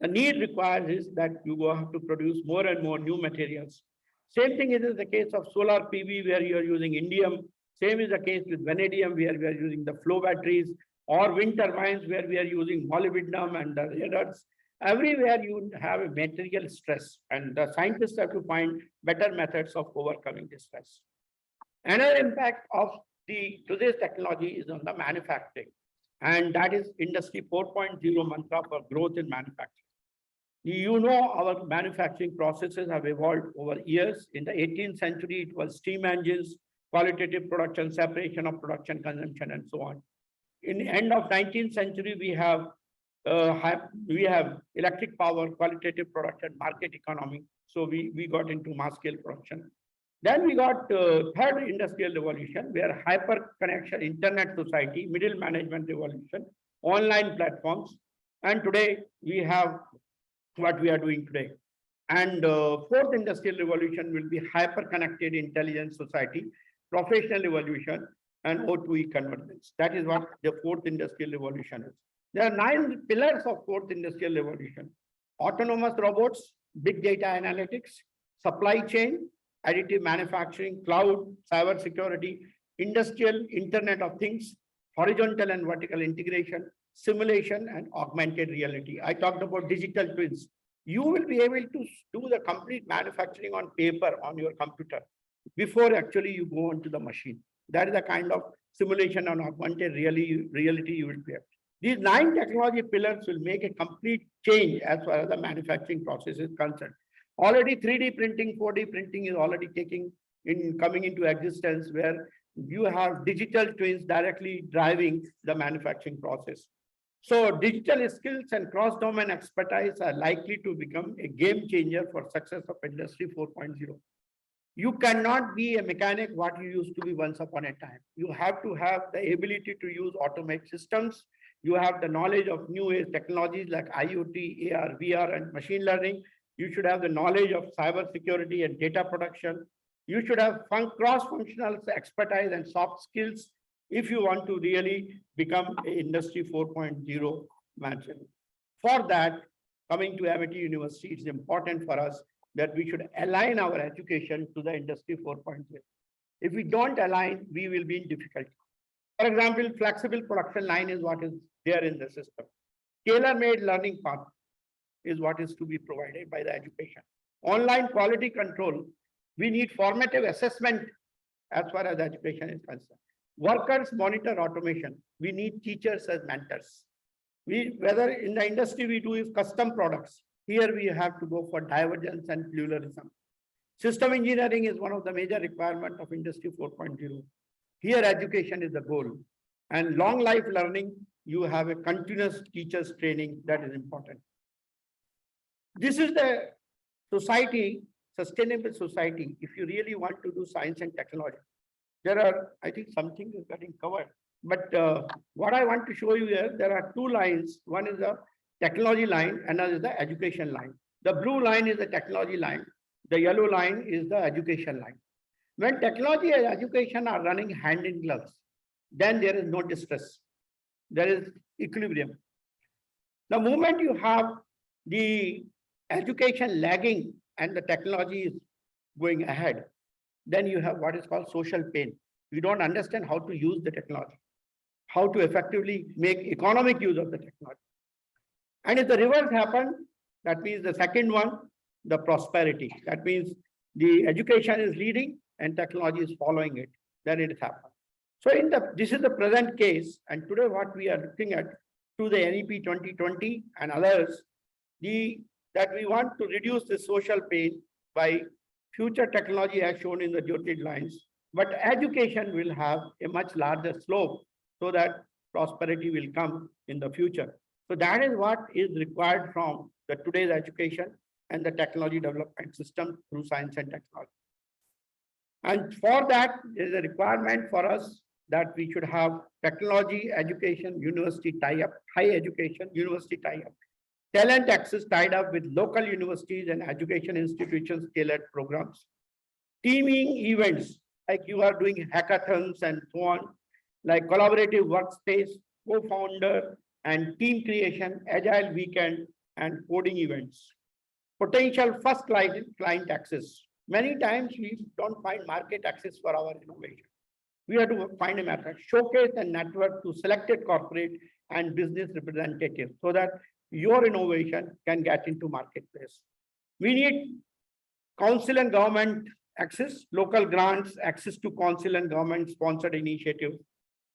Speaker 6: The need requires is that you will have to produce more and more new materials. Same thing is the case of solar PV, where you are using indium. Same is the case with vanadium, where we are using the flow batteries, or wind turbines, where we are using molybdenum and the rare earths. Everywhere you have a material stress, and the scientists have to find better methods of overcoming this stress. Another impact of today's technology is on the manufacturing. And that is Industry 4.0 mantra for growth in manufacturing. You know, our manufacturing processes have evolved over years. In the 18th century, it was steam engines, qualitative production, separation of production, consumption, and so on. In the end of 19th century, we have electric power, qualitative production, market economy. So we got into mass scale production. Then we got third industrial revolution, where hyper connection, internet society, middle management revolution, online platforms. And today we have what we are doing today. And fourth industrial revolution will be hyper connected intelligence society, professional revolution, and O2E convergence. That is what the fourth industrial revolution is. There are 9 pillars of fourth industrial revolution: autonomous robots, big data analytics, supply chain, additive manufacturing, cloud, cyber security, industrial internet of things, horizontal and vertical integration, simulation, and augmented reality. I talked about digital twins. You will be able to do the complete manufacturing on paper on your computer before actually you go onto the machine. That is the kind of simulation and augmented reality you will have. These 9 technology pillars will make a complete change as far as the manufacturing process is concerned. Already 3D printing, 4D printing is already coming into existence, where you have digital twins directly driving the manufacturing process. So digital skills and cross-domain expertise are likely to become a game changer for success of Industry 4.0. You cannot be a mechanic what you used to be once upon a time. You have to have the ability to use automate systems. You have the knowledge of new age technologies like IoT, AR, VR, and machine learning. You should have the knowledge of cyber security and data production. You should have cross-functional expertise and soft skills if you want to really become an Industry 4.0 manager. For that, coming to Amity University, it's important for us that we should align our education to the Industry 4.0. If we don't align, we will be in difficulty. For example, flexible production line is what is there in the system. Tailor-made learning path is what is to be provided by the education. Online quality control, we need formative assessment as far as education is concerned. Workers monitor automation. We need teachers as mentors. Whether in the industry we do is custom products, here we have to go for divergence and pluralism. System engineering is one of the major requirements of Industry 4.0. Here education is the goal. And long life learning, you have a continuous teachers training that is important. This is the society, sustainable society. If you really want to do science and technology, there are, I think something is getting covered. But what I want to show you here, there are 2 lines. One is the technology line, another is the education line. The blue line is the technology line. The yellow line is the education line. When technology and education are running hand in gloves, then there is no distress. There is equilibrium. The moment you have the education lagging and the technology is going ahead, then you have what is called social pain. You don't understand how to use the technology, how to effectively make economic use of the technology. And if the reverse happens, that means the second one, the prosperity. That means the education is leading and technology is following it. Then it happens. So this is the present case. And today what we are looking at through the NEP 2020 and others, that we want to reduce the social pain by future technology as shown in the dotted lines. But education will have a much larger slope so that prosperity will come in the future. So that is what is required from the today's education and the technology development system through science and technology. And for that, there is a requirement for us that we should have technology, education, university tie-up, high education, university tie-up, talent access tied up with local universities and education institutions tailored programs, teaming events like you are doing hackathons and so on, like collaborative workspace, co-founder and team creation, agile weekend and coding events, potential first client access. Many times we don't find market access for our innovation. We have to find a method, showcase and network to selected corporate and business representatives so that your innovation can get into marketplace. We need council and government access, local grants, access to council and government sponsored initiatives.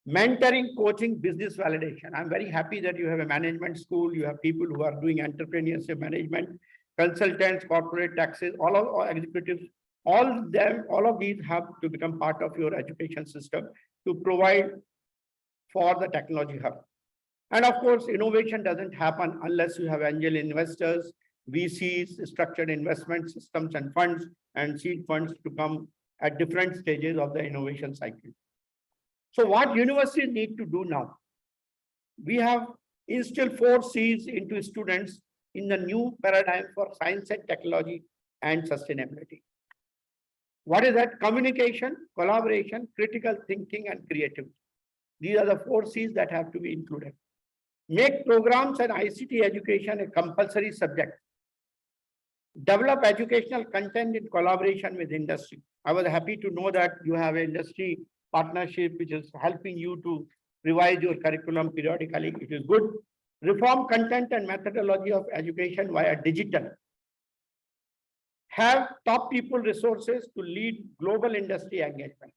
Speaker 6: mentoring, coaching, business validation. I'm very happy that you have a management school, you have people who are doing entrepreneurship management, consultants, corporate taxes, all executives, all of these have to become part of your education system to provide for the technology hub. And of course, innovation doesn't happen unless you have angel investors, VCs, structured investment systems and funds, and seed funds to come at different stages of the innovation cycle. So what universities need to do now? We have instilled 4 C's into students in the new paradigm for science and technology and sustainability. What is that? Communication, collaboration, critical thinking, and creativity. These are the 4 C's that have to be included. Make programs and ICT education a compulsory subject. Develop educational content in collaboration with industry. I was happy to know that you have an industry partnership which is helping you to revise your curriculum periodically. It is good. Reform content and methodology of education via digital. Have top people resources to lead global industry engagement.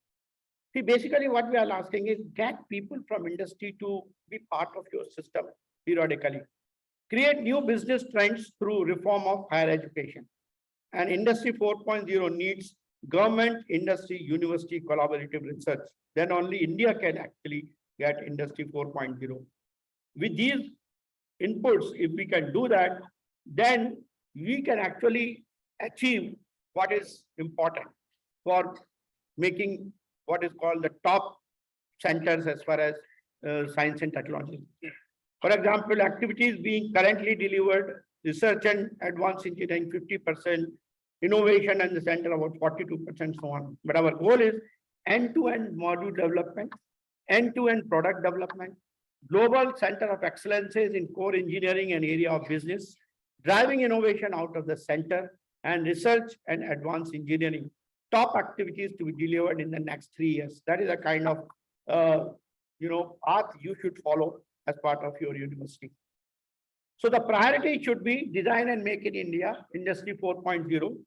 Speaker 6: See, basically what we are asking is get people from industry to be part of your system periodically. Create new business trends through reform of higher education. And Industry 4.0 needs government, industry, university collaborative research. Then only India can actually get Industry 4.0. With these inputs, if we can do that, then we can actually achieve what is important for making what is called the top centers as far as science and technology. For example, activities being currently delivered, research and advanced engineering 50%, innovation and the center about 42%, so on. But our goal is end-to-end module development, end-to-end product development, global center of excellences in core engineering and area of business, driving innovation out of the center, and research and advanced engineering. Top activities to be delivered in the next 3 years. That is a kind of path you should follow as part of your university. So the priority should be design and make in India, Industry 4.0,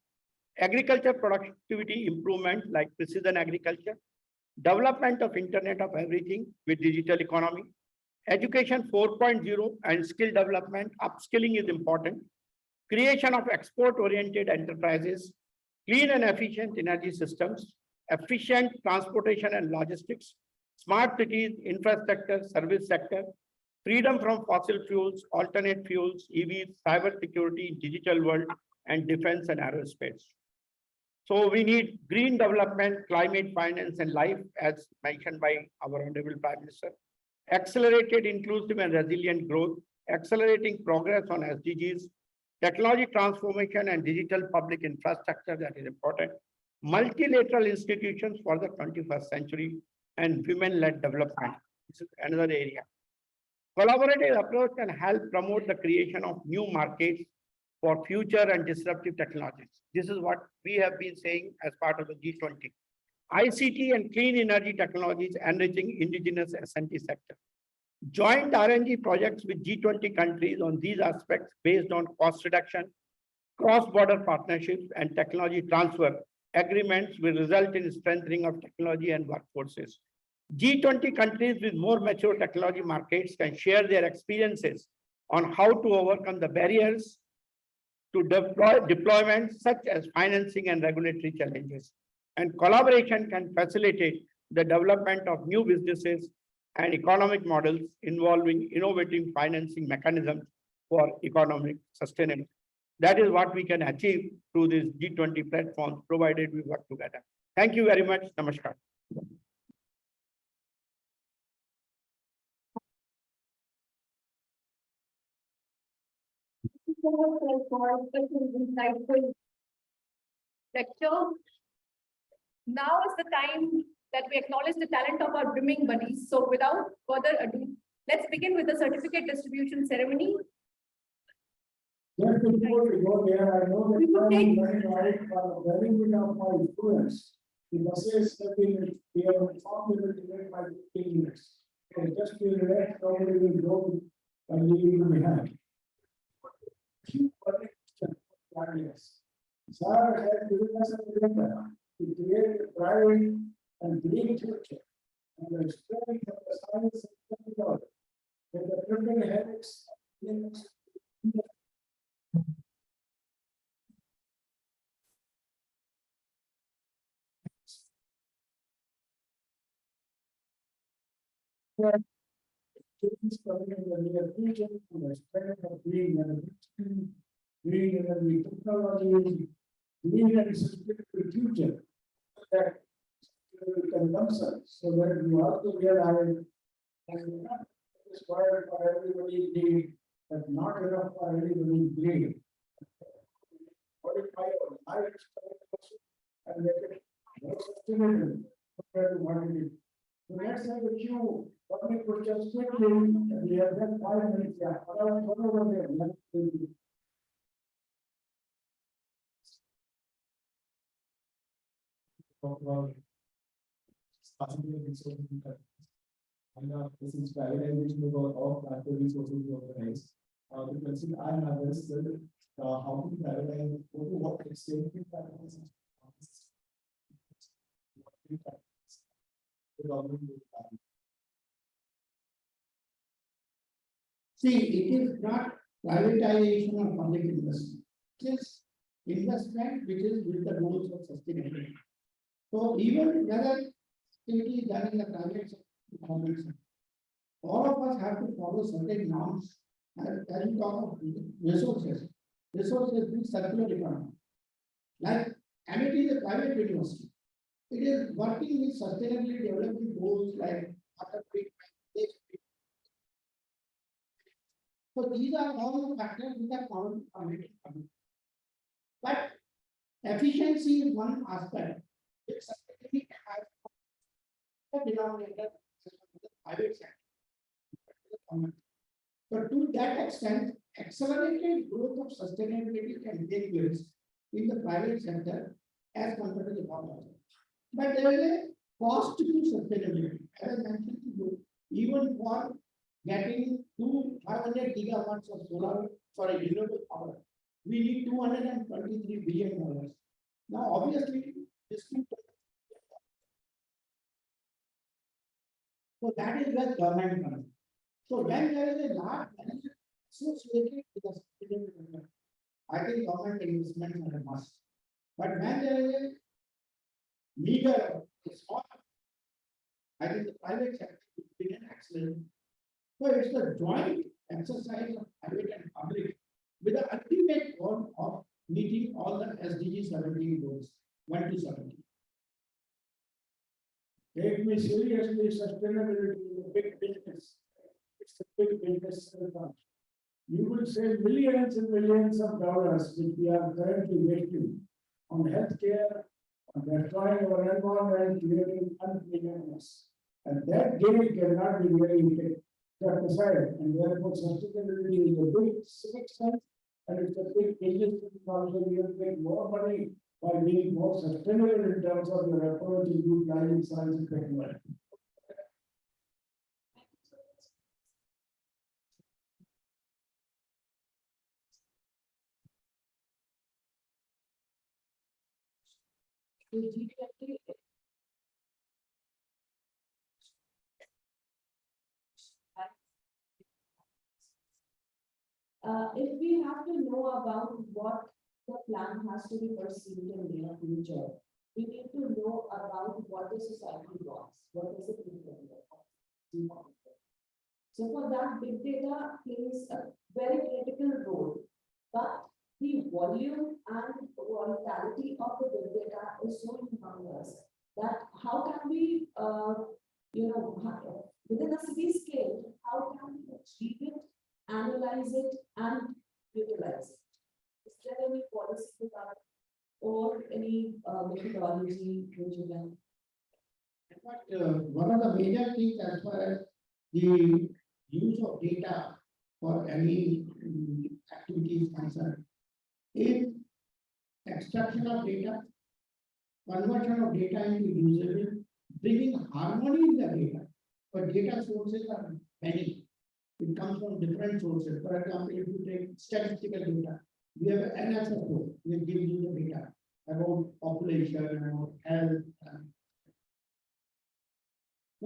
Speaker 6: agriculture productivity improvement like precision agriculture, development of Internet of Everything with digital economy, education 4.0 and skill development, upskilling is important, creation of export-oriented enterprises, clean and efficient energy systems, efficient transportation and logistics, smart cities, infrastructure, service sector, freedom from fossil fuels, alternate fuels, EVs, cyber security, digital world, and defense and aerospace. So we need green development, climate finance, and life, as mentioned by our Honorable Prime Minister, accelerated inclusive and resilient growth, accelerating progress on SDGs, technology transformation and digital public infrastructure, that is important, multilateral institutions for the 21st century, and women-led development. This is another area. Collaborative approach can help promote the creation of new markets for future and disruptive technologies. This is what we have been saying as part of the G20. ICT and clean energy technologies enriching indigenous S&T sector. Joint R&D projects with G20 countries on these aspects based on cost reduction, cross-border partnerships, and technology transfer agreements will result in strengthening of technology and workforces. G20 countries with more mature technology markets can share their experiences on how to overcome the barriers to deployment, such as financing and regulatory challenges. And collaboration can facilitate the development of new businesses and economic models involving innovative financing mechanisms for economic sustainability. That is what we can achieve through this G20 platform, provided we work together. Thank you very much. Namaskar.
Speaker 1: Insightful lecture. Now is the time that we acknowledge the talent of our brimming buddies. So without further ado, let's begin with the certificate distribution ceremony.
Speaker 7: Just before we go there, I know that I'm running out for the benefit of my students. The buses have been, we have informed them to wait by 15 minutes. So just be relaxed, nobody will go and leave you behind. Sir has given us a agenda to create a private and green future and the strength of the science and technology, with the triple helix students coming in the near future to the strength of green energy, green energy technology, green and sustainable future. That consumption, so that we also realize that not this world for everybody need, but not enough for everybody need. Modify our lifestyle and make it more sustainable compared to what it is. So let's have a few, let me put just quickly, we have just 5 minutes, yeah, whatever we have left.
Speaker 8: Talk about specifically resources in countries. And this is privatization because all natural resources we organize. The question I have is how to privatize, to what extent we privatize. The government will plan.
Speaker 7: See, it is not privatization of public investment. It is investment which is with the goals of sustainability. So even whether activity is done in the private sector, government sector, all of us have to follow certain norms as we talk of resources. Resources means circular economy. Like MIT is a private university. It is working with sustainability development goals like water treatment, waste treatment. So these are all the factors which are found in community. But efficiency is one aspect which sustainability has a denominator in the private sector. So to that extent, accelerated growth of sustainability can take place in the private sector as compared to the public. But there is a cost to sustainability. As I mentioned to you, even for getting 500 gigawatts of solar for a renewable power, we need $223 billion. Now, obviously, this will. So that is where government comes. So when there is a large benefit associated with the sustainability, I think government investments are a must. But when there is a meager, small, I think the private sector will be an excellent. So it's the joint exercise of private and public with the ultimate goal of meeting all the SDG 17 goals, 1 to 17. Take me seriously, sustainability is a big business. It's a big business. You will save millions and millions of dollars, which we are currently wasting on healthcare, on destroying our environment, creating uncleanness. And that gain cannot be really kept aside. And therefore, sustainability is a big civic sense, and it's a big business. Also, you will make more money by being more sustainable in terms of your approach in utilizing science and technology.
Speaker 1: If we have to know about what the plan has to be pursued in the near future, we need to know about what the society wants, what is it in. So for that, big data plays a very critical role, but the volume and volatility of the big data is so humongous that how can we, within a city scale, how can we achieve it, analyze it, and utilize it? Is there any policy regarding or any methodology which you can?
Speaker 7: In fact, one of the major things as far as the use of data for any activity is concerned is extraction of data, conversion of data into usable, bringing harmony in the data. But data sources are many. It comes from different sources. For example, if you take statistical data, we have an NSFO, which gives you the data about population, about health.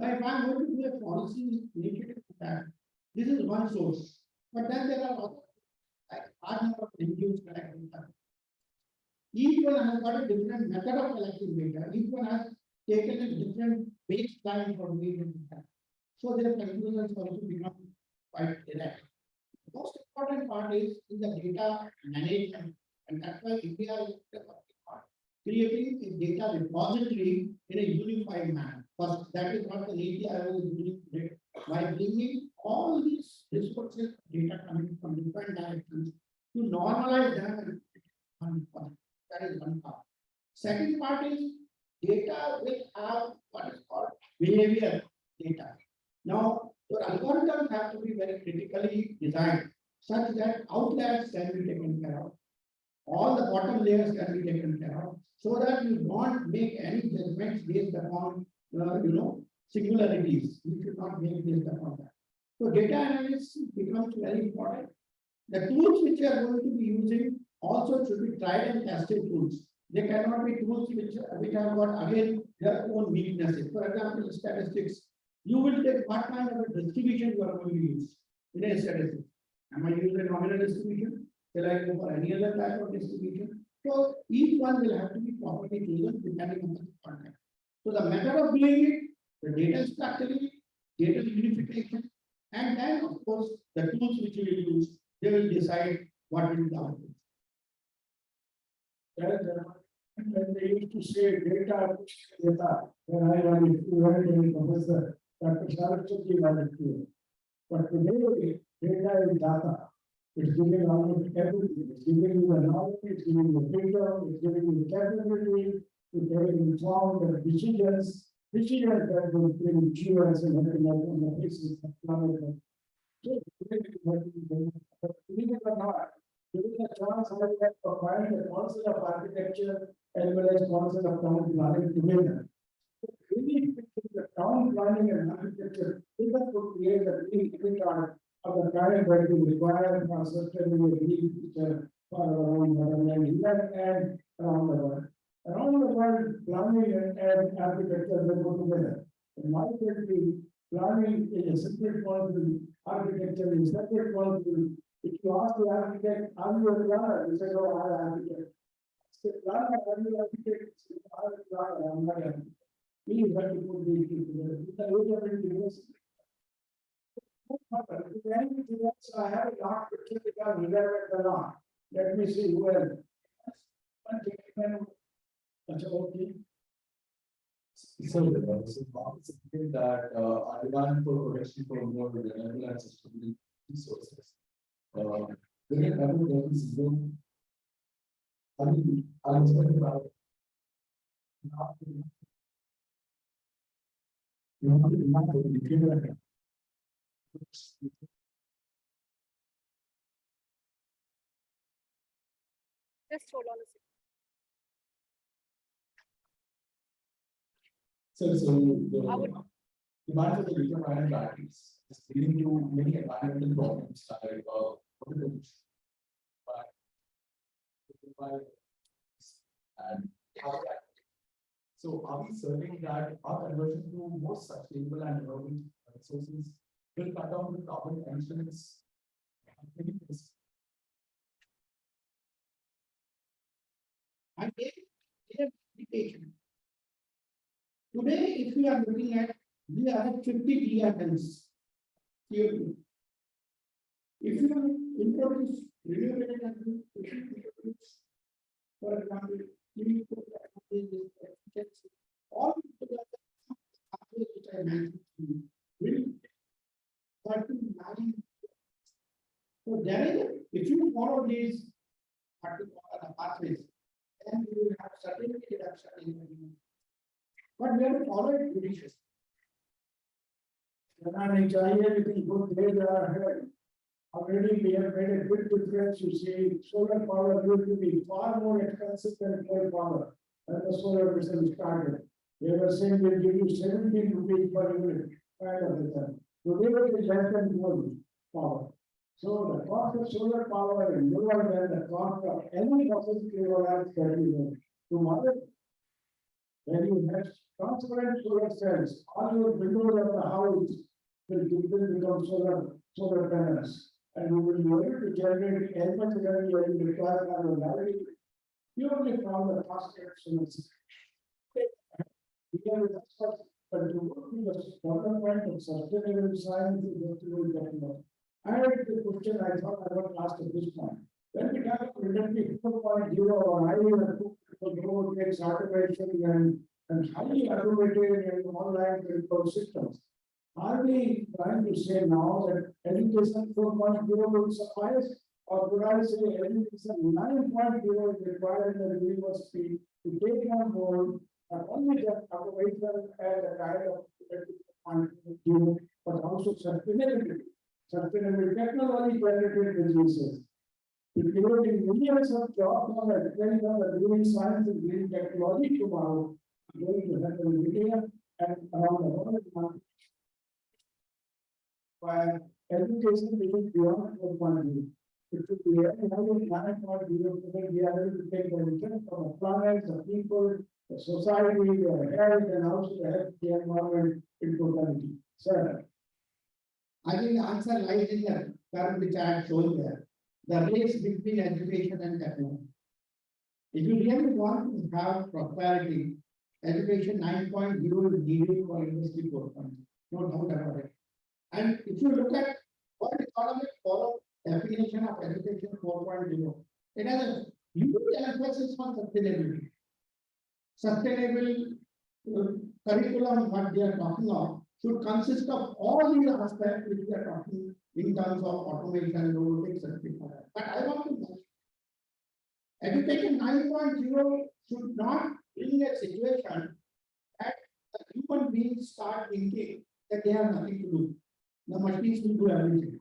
Speaker 7: Now, if I'm going to do a policy related to that, this is one source. But then there are other, like large number of individuals collecting data. Each one has got a different method of collecting data. Each one has taken a different baseline for doing data. So their conclusions also become quite direct. The most important part is in the data management, and that's why India is the first part, creating a data repository in a unified manner. First, that is what the NITI Aayog is doing today by bringing all these resources, data coming from different directions to normalize them and put it on one. That is one part. Second part is data will have what is called behavior data. Now, your algorithms have to be very critically designed such that outliers can be taken care of. All the bottom layers can be taken care of so that you don't make any judgments based upon, singularities. You should not make based upon that. So data analysis becomes very important. The tools which you are going to be using also should be tried and tested tools. They cannot be tools which have got again their own weaknesses. For example, statistics. You will take what kind of a distribution you are going to use in a statistics. Am I using a nominal distribution? Shall I go for any other type of distribution? So each one will have to be properly chosen depending on the context. So the method of doing it, the data structuring, data unification, and then of course the tools which you will use, they will decide what will be the output.
Speaker 6: When they used to say data, when I was a student, professor, Dr. Saraswati was it. But today, data is data. It's giving almost everything. It's giving you the knowledge, it's giving you the data, it's giving you the capability, it's giving you informed decisions that will bring insurance and everything else on the basis of knowledge. So, believe it or not, giving a chance like that to find the concept of architecture as well as concept of town planning together. Really, the town planning and architecture is that to create the image of the kind where you require for sustainability feature for around and around the world. Around the world, planning and architecture will go together. In my country, planning is a separate quality, architecture is a separate quality. If you ask the architect, are you a planner? He said, no, I'm an architect. So, planner, are you an architect? I'm a planner, I'm not an architect. We have to put these two together. It's a age of integration. I have a lot of critical relevant or not. Let me see who else. Okay.
Speaker 8: So, that our demand for protection for more reliable and sustainable resources. There is another system. I mean, I'm talking about. You have to demand for the behavior.
Speaker 1: Just hold on a second.
Speaker 8: So the demand for the lithium ion batteries is leading to many environmental problems like water pollution. And so are we serving that our conversion to more sustainable and renewable resources will cut down the carbon emissions?
Speaker 7: I take clear indication. Today, if we are looking at, we are at 50 gigatons CO2. If you introduce renewable energy, if you introduce, for example, all together, which I mentioned to you, will 39. So there is, if you follow these pathways, then you will have certain reduction in the. But we have to follow it judiciously.
Speaker 6: Already we have made a good difference. You see, solar power used to be far more expensive than coal power. When the solar business started, they were saying they give you 17 rupees per unit kind of a thing. Today it is less than coal power. So the cost of solar power is lower than the cost of any fossil fuel as 30 years. To mother
Speaker 7: When you have transparent solar cells, all your windows of the house will become solar panels. And you will be able to generate as much energy as you require for your battery. Purely from the phosphate sources. We are but to work with the development of sustainable science is what we will get about. I had the question I thought I would ask at this point. When we talk about industry 4.0 or IoT takes automation and highly automated and online control systems. Are we trying to say now that education 4.0 will suffice? Or would I say education 9.0 is required in the university to take on board not only the automation and the kind of but also sustainability, sustainable technology related businesses. Creating millions of jobs on the depending on the green science and green technology tomorrow, going to happen in India and around the world. While education is beyond 4.0. It should be every 9.0 because we are able to take the return from the planet, the people, the society, the health, and also the health the environment in totality. Sir.
Speaker 9: I think the answer lies in the curve which I have shown there. The race between education and technology. If you really want to have prosperity, education 9.0 is needed for industry 4.0. No doubt about it. And if you look at what economic forum definition of education 4.0, it has a huge emphasis on sustainability. Sustainable curriculum, what they are talking of, should consist of all these aspects which we are talking in terms of automation, robotics, etc. But I want to mention, education 9.0 should not be in a situation that the human beings start thinking that they have nothing to do. The machines will do everything.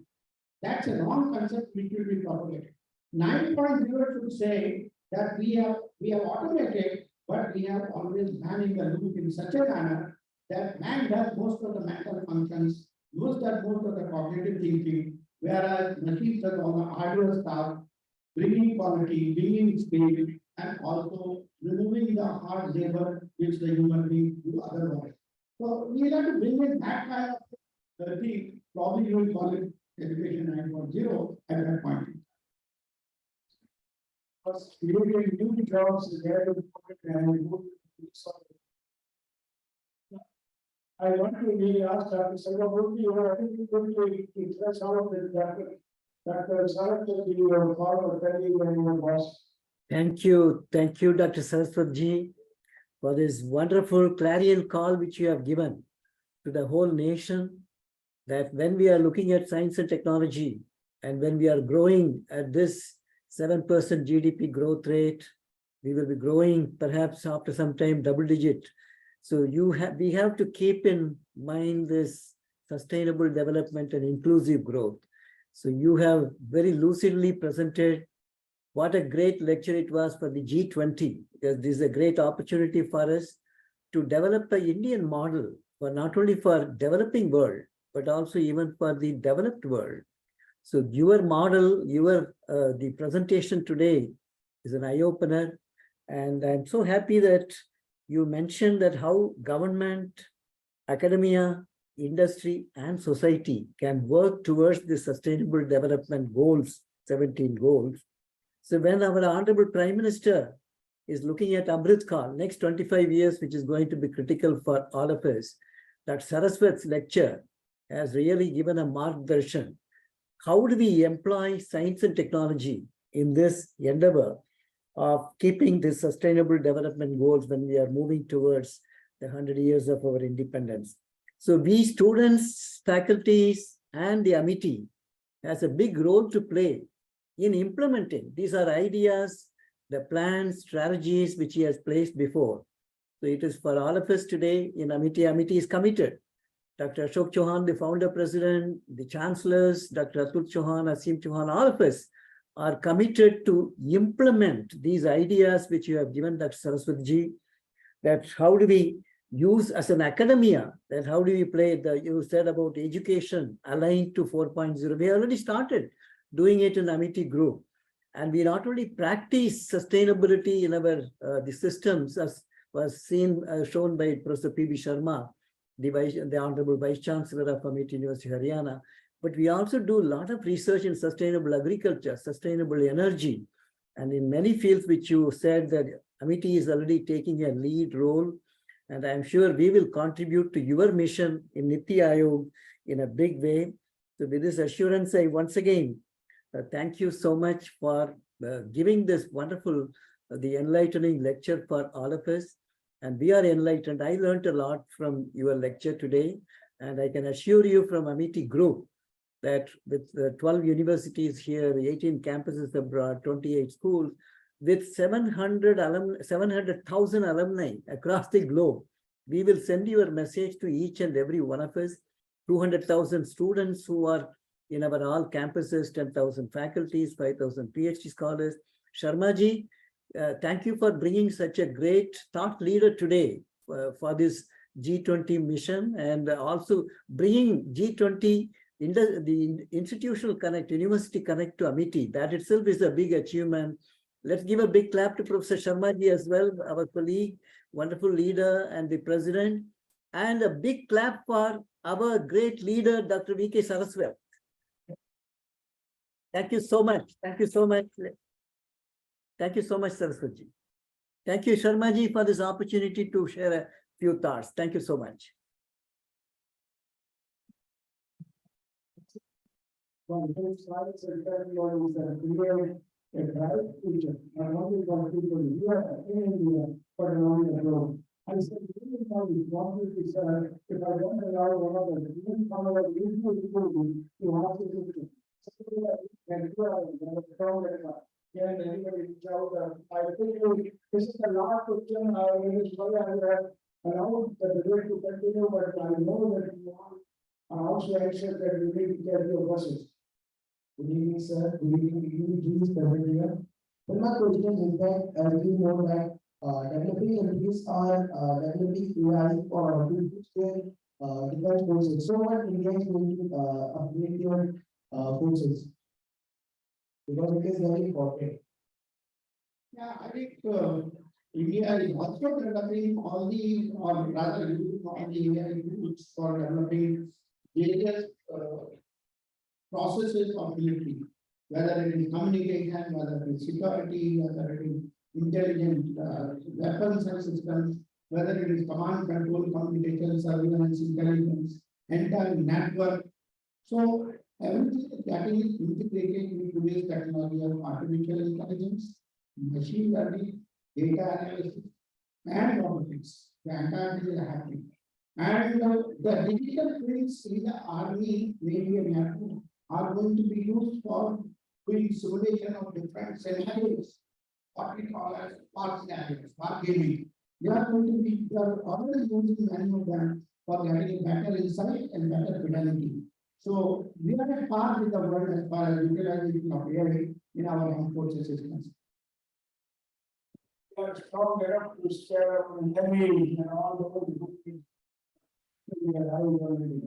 Speaker 9: That's a wrong concept which will be propagated. 9.0 should say that we have automated, but we have always man in the loop in such a manner that man does most of the mental functions, does most of the cognitive thinking, whereas machines does all the hardware stuff, bringing quality, bringing speed, and also removing the hard labor which the human being do otherwise. So we have to bring in that kind of thing. Probably you will call it education 9.0 at that point.
Speaker 7: Because creating new jobs is very important and I want to really ask Dr. Sarvamurthy, I think you could express some of this, Dr. Saraswati, your former colleague and your boss.
Speaker 3: Thank you, Dr. Saraswati, for this wonderful clarion call which you have given to the whole nation, that when we are looking at science and technology, and when we are growing at this 7% GDP growth rate, we will be growing perhaps after some time double-digit. So we have to keep in mind this sustainable development and inclusive growth. So you have very lucidly presented what a great lecture it was for the G20, because this is a great opportunity for us to develop the Indian model for not only for developing world, but also even for the developed world. So your model, the presentation today is an eye-opener. And I'm so happy that you mentioned that how government, academia, industry, and society can work towards the sustainable development goals, 17 goals. So when our Honorable Prime Minister is looking at Amrit Kaal, next 25 years, which is going to be critical for all of us, that Saraswat's lecture has really given a margdarshan. How do we employ science and technology in this endeavor of keeping the sustainable development goals when we are moving towards the 100 years of our independence? So we students, faculties, and the Amity has a big role to play in implementing. These are ideas, the plans, strategies which he has placed before. So it is for all of us today in Amity. Amity is committed. Dr. Ashok Chauhan, the founder president, the chancellors, Dr. Atul Chauhan, Asim Chauhan, all of us are committed to implement these ideas which you have given, Dr. Saraswati ji, that how do we use as an academia, that how do we play you said about education aligned to 4.0. We already started doing it in Amity Group. And we not only practice sustainability in our the systems as was shown by Professor P.B. Sharma, the Honorable Vice Chancellor of Amity University, Haryana. But we also do a lot of research in sustainable agriculture, sustainable energy, and in many fields which you said that Amity is already taking a lead role. And I'm sure we will contribute to your mission in Niti Aayog in a big way. So with this assurance, I once again thank you so much for giving this wonderful, the enlightening lecture for all of us. And we are enlightened. I learned a lot from your lecture today. And I can assure you from Amity Group that with 12 universities here, 18 campuses abroad, 28 schools, with 700,000 alumni across the globe, we will send your message to each and every one of us, 200,000 students who are in our all campuses, 10,000 faculties, 5,000 PhD scholars. Sharma ji, thank you for bringing such a great thought leader today for this G20 mission, and also bringing G20 in the institutional connect, university connect to Amity. That itself is a big achievement. Let's give a big clap to Professor Sharma ji as well, our colleague, wonderful leader and the president, and a big clap for our great leader, Dr. V.K. Saraswat. Thank you so much. Thank you so much. Thank you so much, Saraswat ji. Thank you, Sharma ji, for this opportunity to share a few thoughts. Thank you so much.
Speaker 7: From both sides, and everyone is clear a bright future, not only for people here in India, but around the globe. I said, even now, we want to say, if I don't allow one of the even from our usual people, you have to do it. So that can do it, can anybody tell them? I think this is the last question. I will allow the debate to continue, but I know that you want also anxious that you need to get your buses. Good evening, sir. Good evening, please, Cafeteria. Well, my question is that, as you know that, developing countries are developing AI for different courses. So what India is going to upgrade your courses? Because it is very important.
Speaker 9: Yeah, I think India is also developing all the, or rather, using all the AI tools for developing various processes of military, whether it is communication, whether it is security, whether it is intelligent weapons and systems, whether it is command control, communication, surveillance, intelligence, entire network. So everything is getting integrated with today's technology of artificial intelligence, machine learning, data analysis, and robotics. The entire thing is happening. And the digital twins in the army, navy, and air force are going to be used for doing simulation of different scenarios, what we call as war scenarios, war gaming. They are going to be, they are already using many of them for getting better insight and better fidelity. So we are at par with the world as far as utilization of AI in our armed forces systems.
Speaker 7: We are strong enough to share and heavy and all the we are already.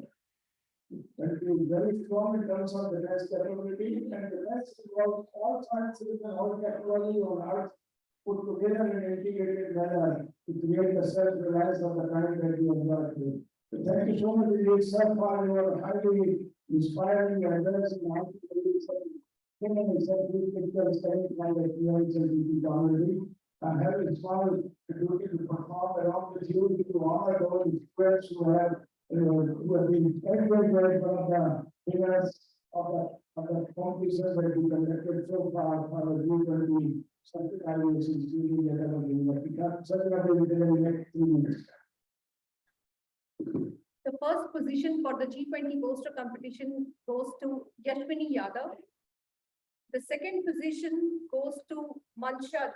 Speaker 7: Country is very strong in terms of the best capability, and the best of all sciences and all technology on earth put together in an integrated manner to create the self-reliance of the kind that we enjoy today. So thank you so much, indeed, sir, for your highly inspiring address and how to believe I have a small duty to perform along with you to honor those friends who have been everywhere from the winners of the competitions that we conducted so far for the G20 something I was instituting that I was doing, but we can't certainly within the next 2 minutes.
Speaker 1: The first position for the G20 poster competition goes to Yashwini Yadav. The second position goes to Mansha,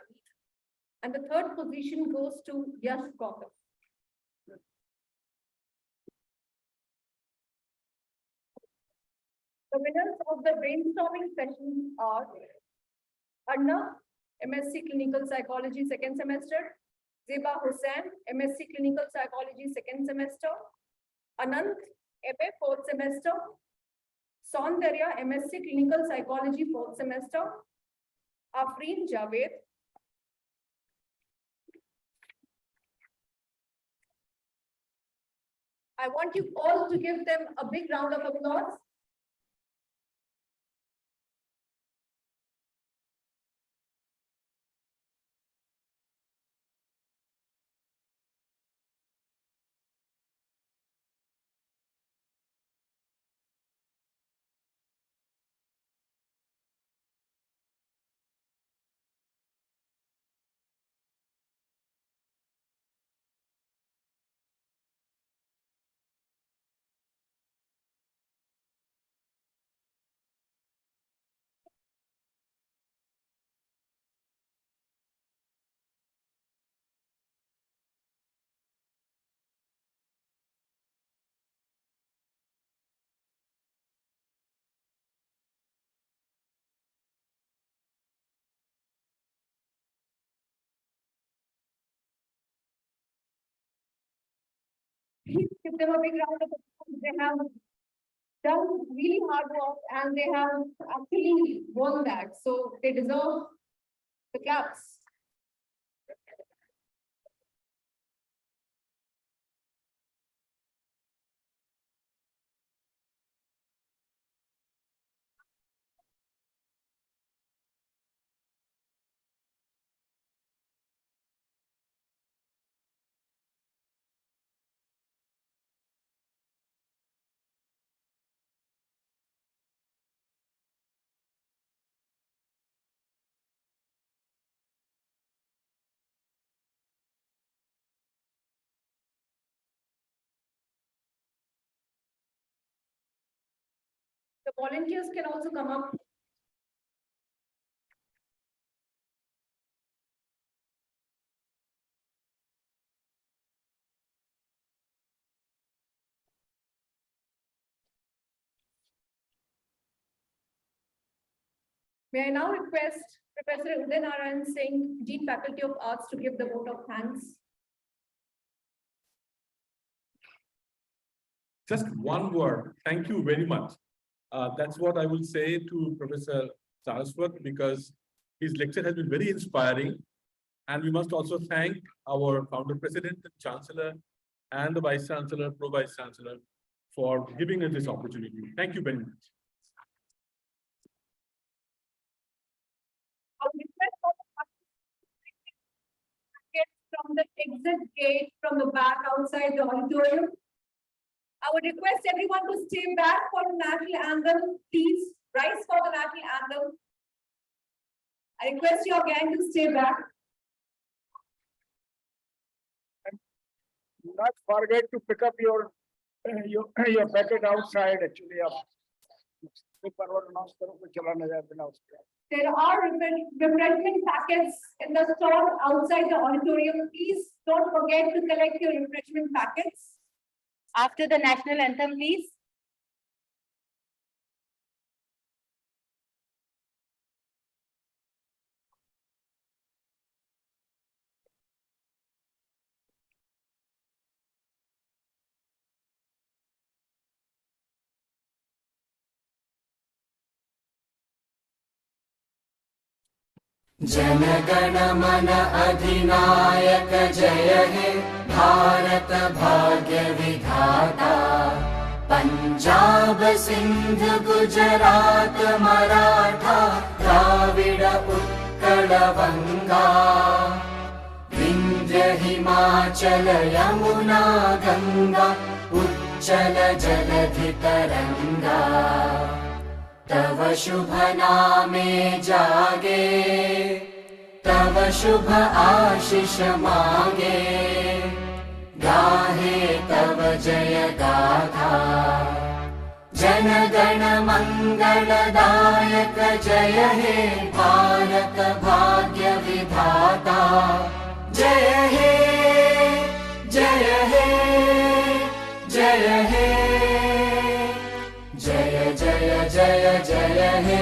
Speaker 1: and the third position goes to Yash Gautam. The winners of the brainstorming session are Anna, MSc Clinical Psychology, second semester; Zeba Hussain, MSc Clinical Psychology, second semester; Anant, MA, fourth semester; Saundarya, MSc Clinical Psychology, fourth semester; Afreen Javed, I want you all to give them a big round of applause. Please give them a big round of applause. They have done really hard work and they have actually won that. So they deserve the claps. The volunteers can also come up. May I now request Professor Uday Narayan Singh, Dean Faculty of Arts, to give the vote of thanks.
Speaker 10: Just one word, thank you very much. That's what I will say to Professor Saraswat, because his lecture has been very inspiring. And we must also thank our founder president, the chancellor, and the vice chancellor, pro vice chancellor, for giving us this opportunity. Thank you very much.
Speaker 1: I would request all the participants from the exit gate from the back outside the auditorium. I would request everyone to stay back for the national anthem. Please rise for the national anthem. I request you again to stay back.
Speaker 6: Do not forget to pick up your packet outside actually.
Speaker 1: There are refreshment packets in the stall outside the auditorium. Please don't forget to collect your refreshment packets. After the national anthem, please.
Speaker 11: जनगण मन अधिनायक जय हे भारत भाग्य विधाता पंजाब सिंध गुजरात मराठा द्राविड उत्कल बंगा विंध्य हिमाचल यमुना गंगा उच्चल जलधि तरंगा तव शुभ नामे जागे तव शुभ आशीष मांगे गाहे तव जय गाथा जन गण मंगलदायक जय हे भारत भाग्य विधाता जय हे जय हे जय हे जय जय जय जय हे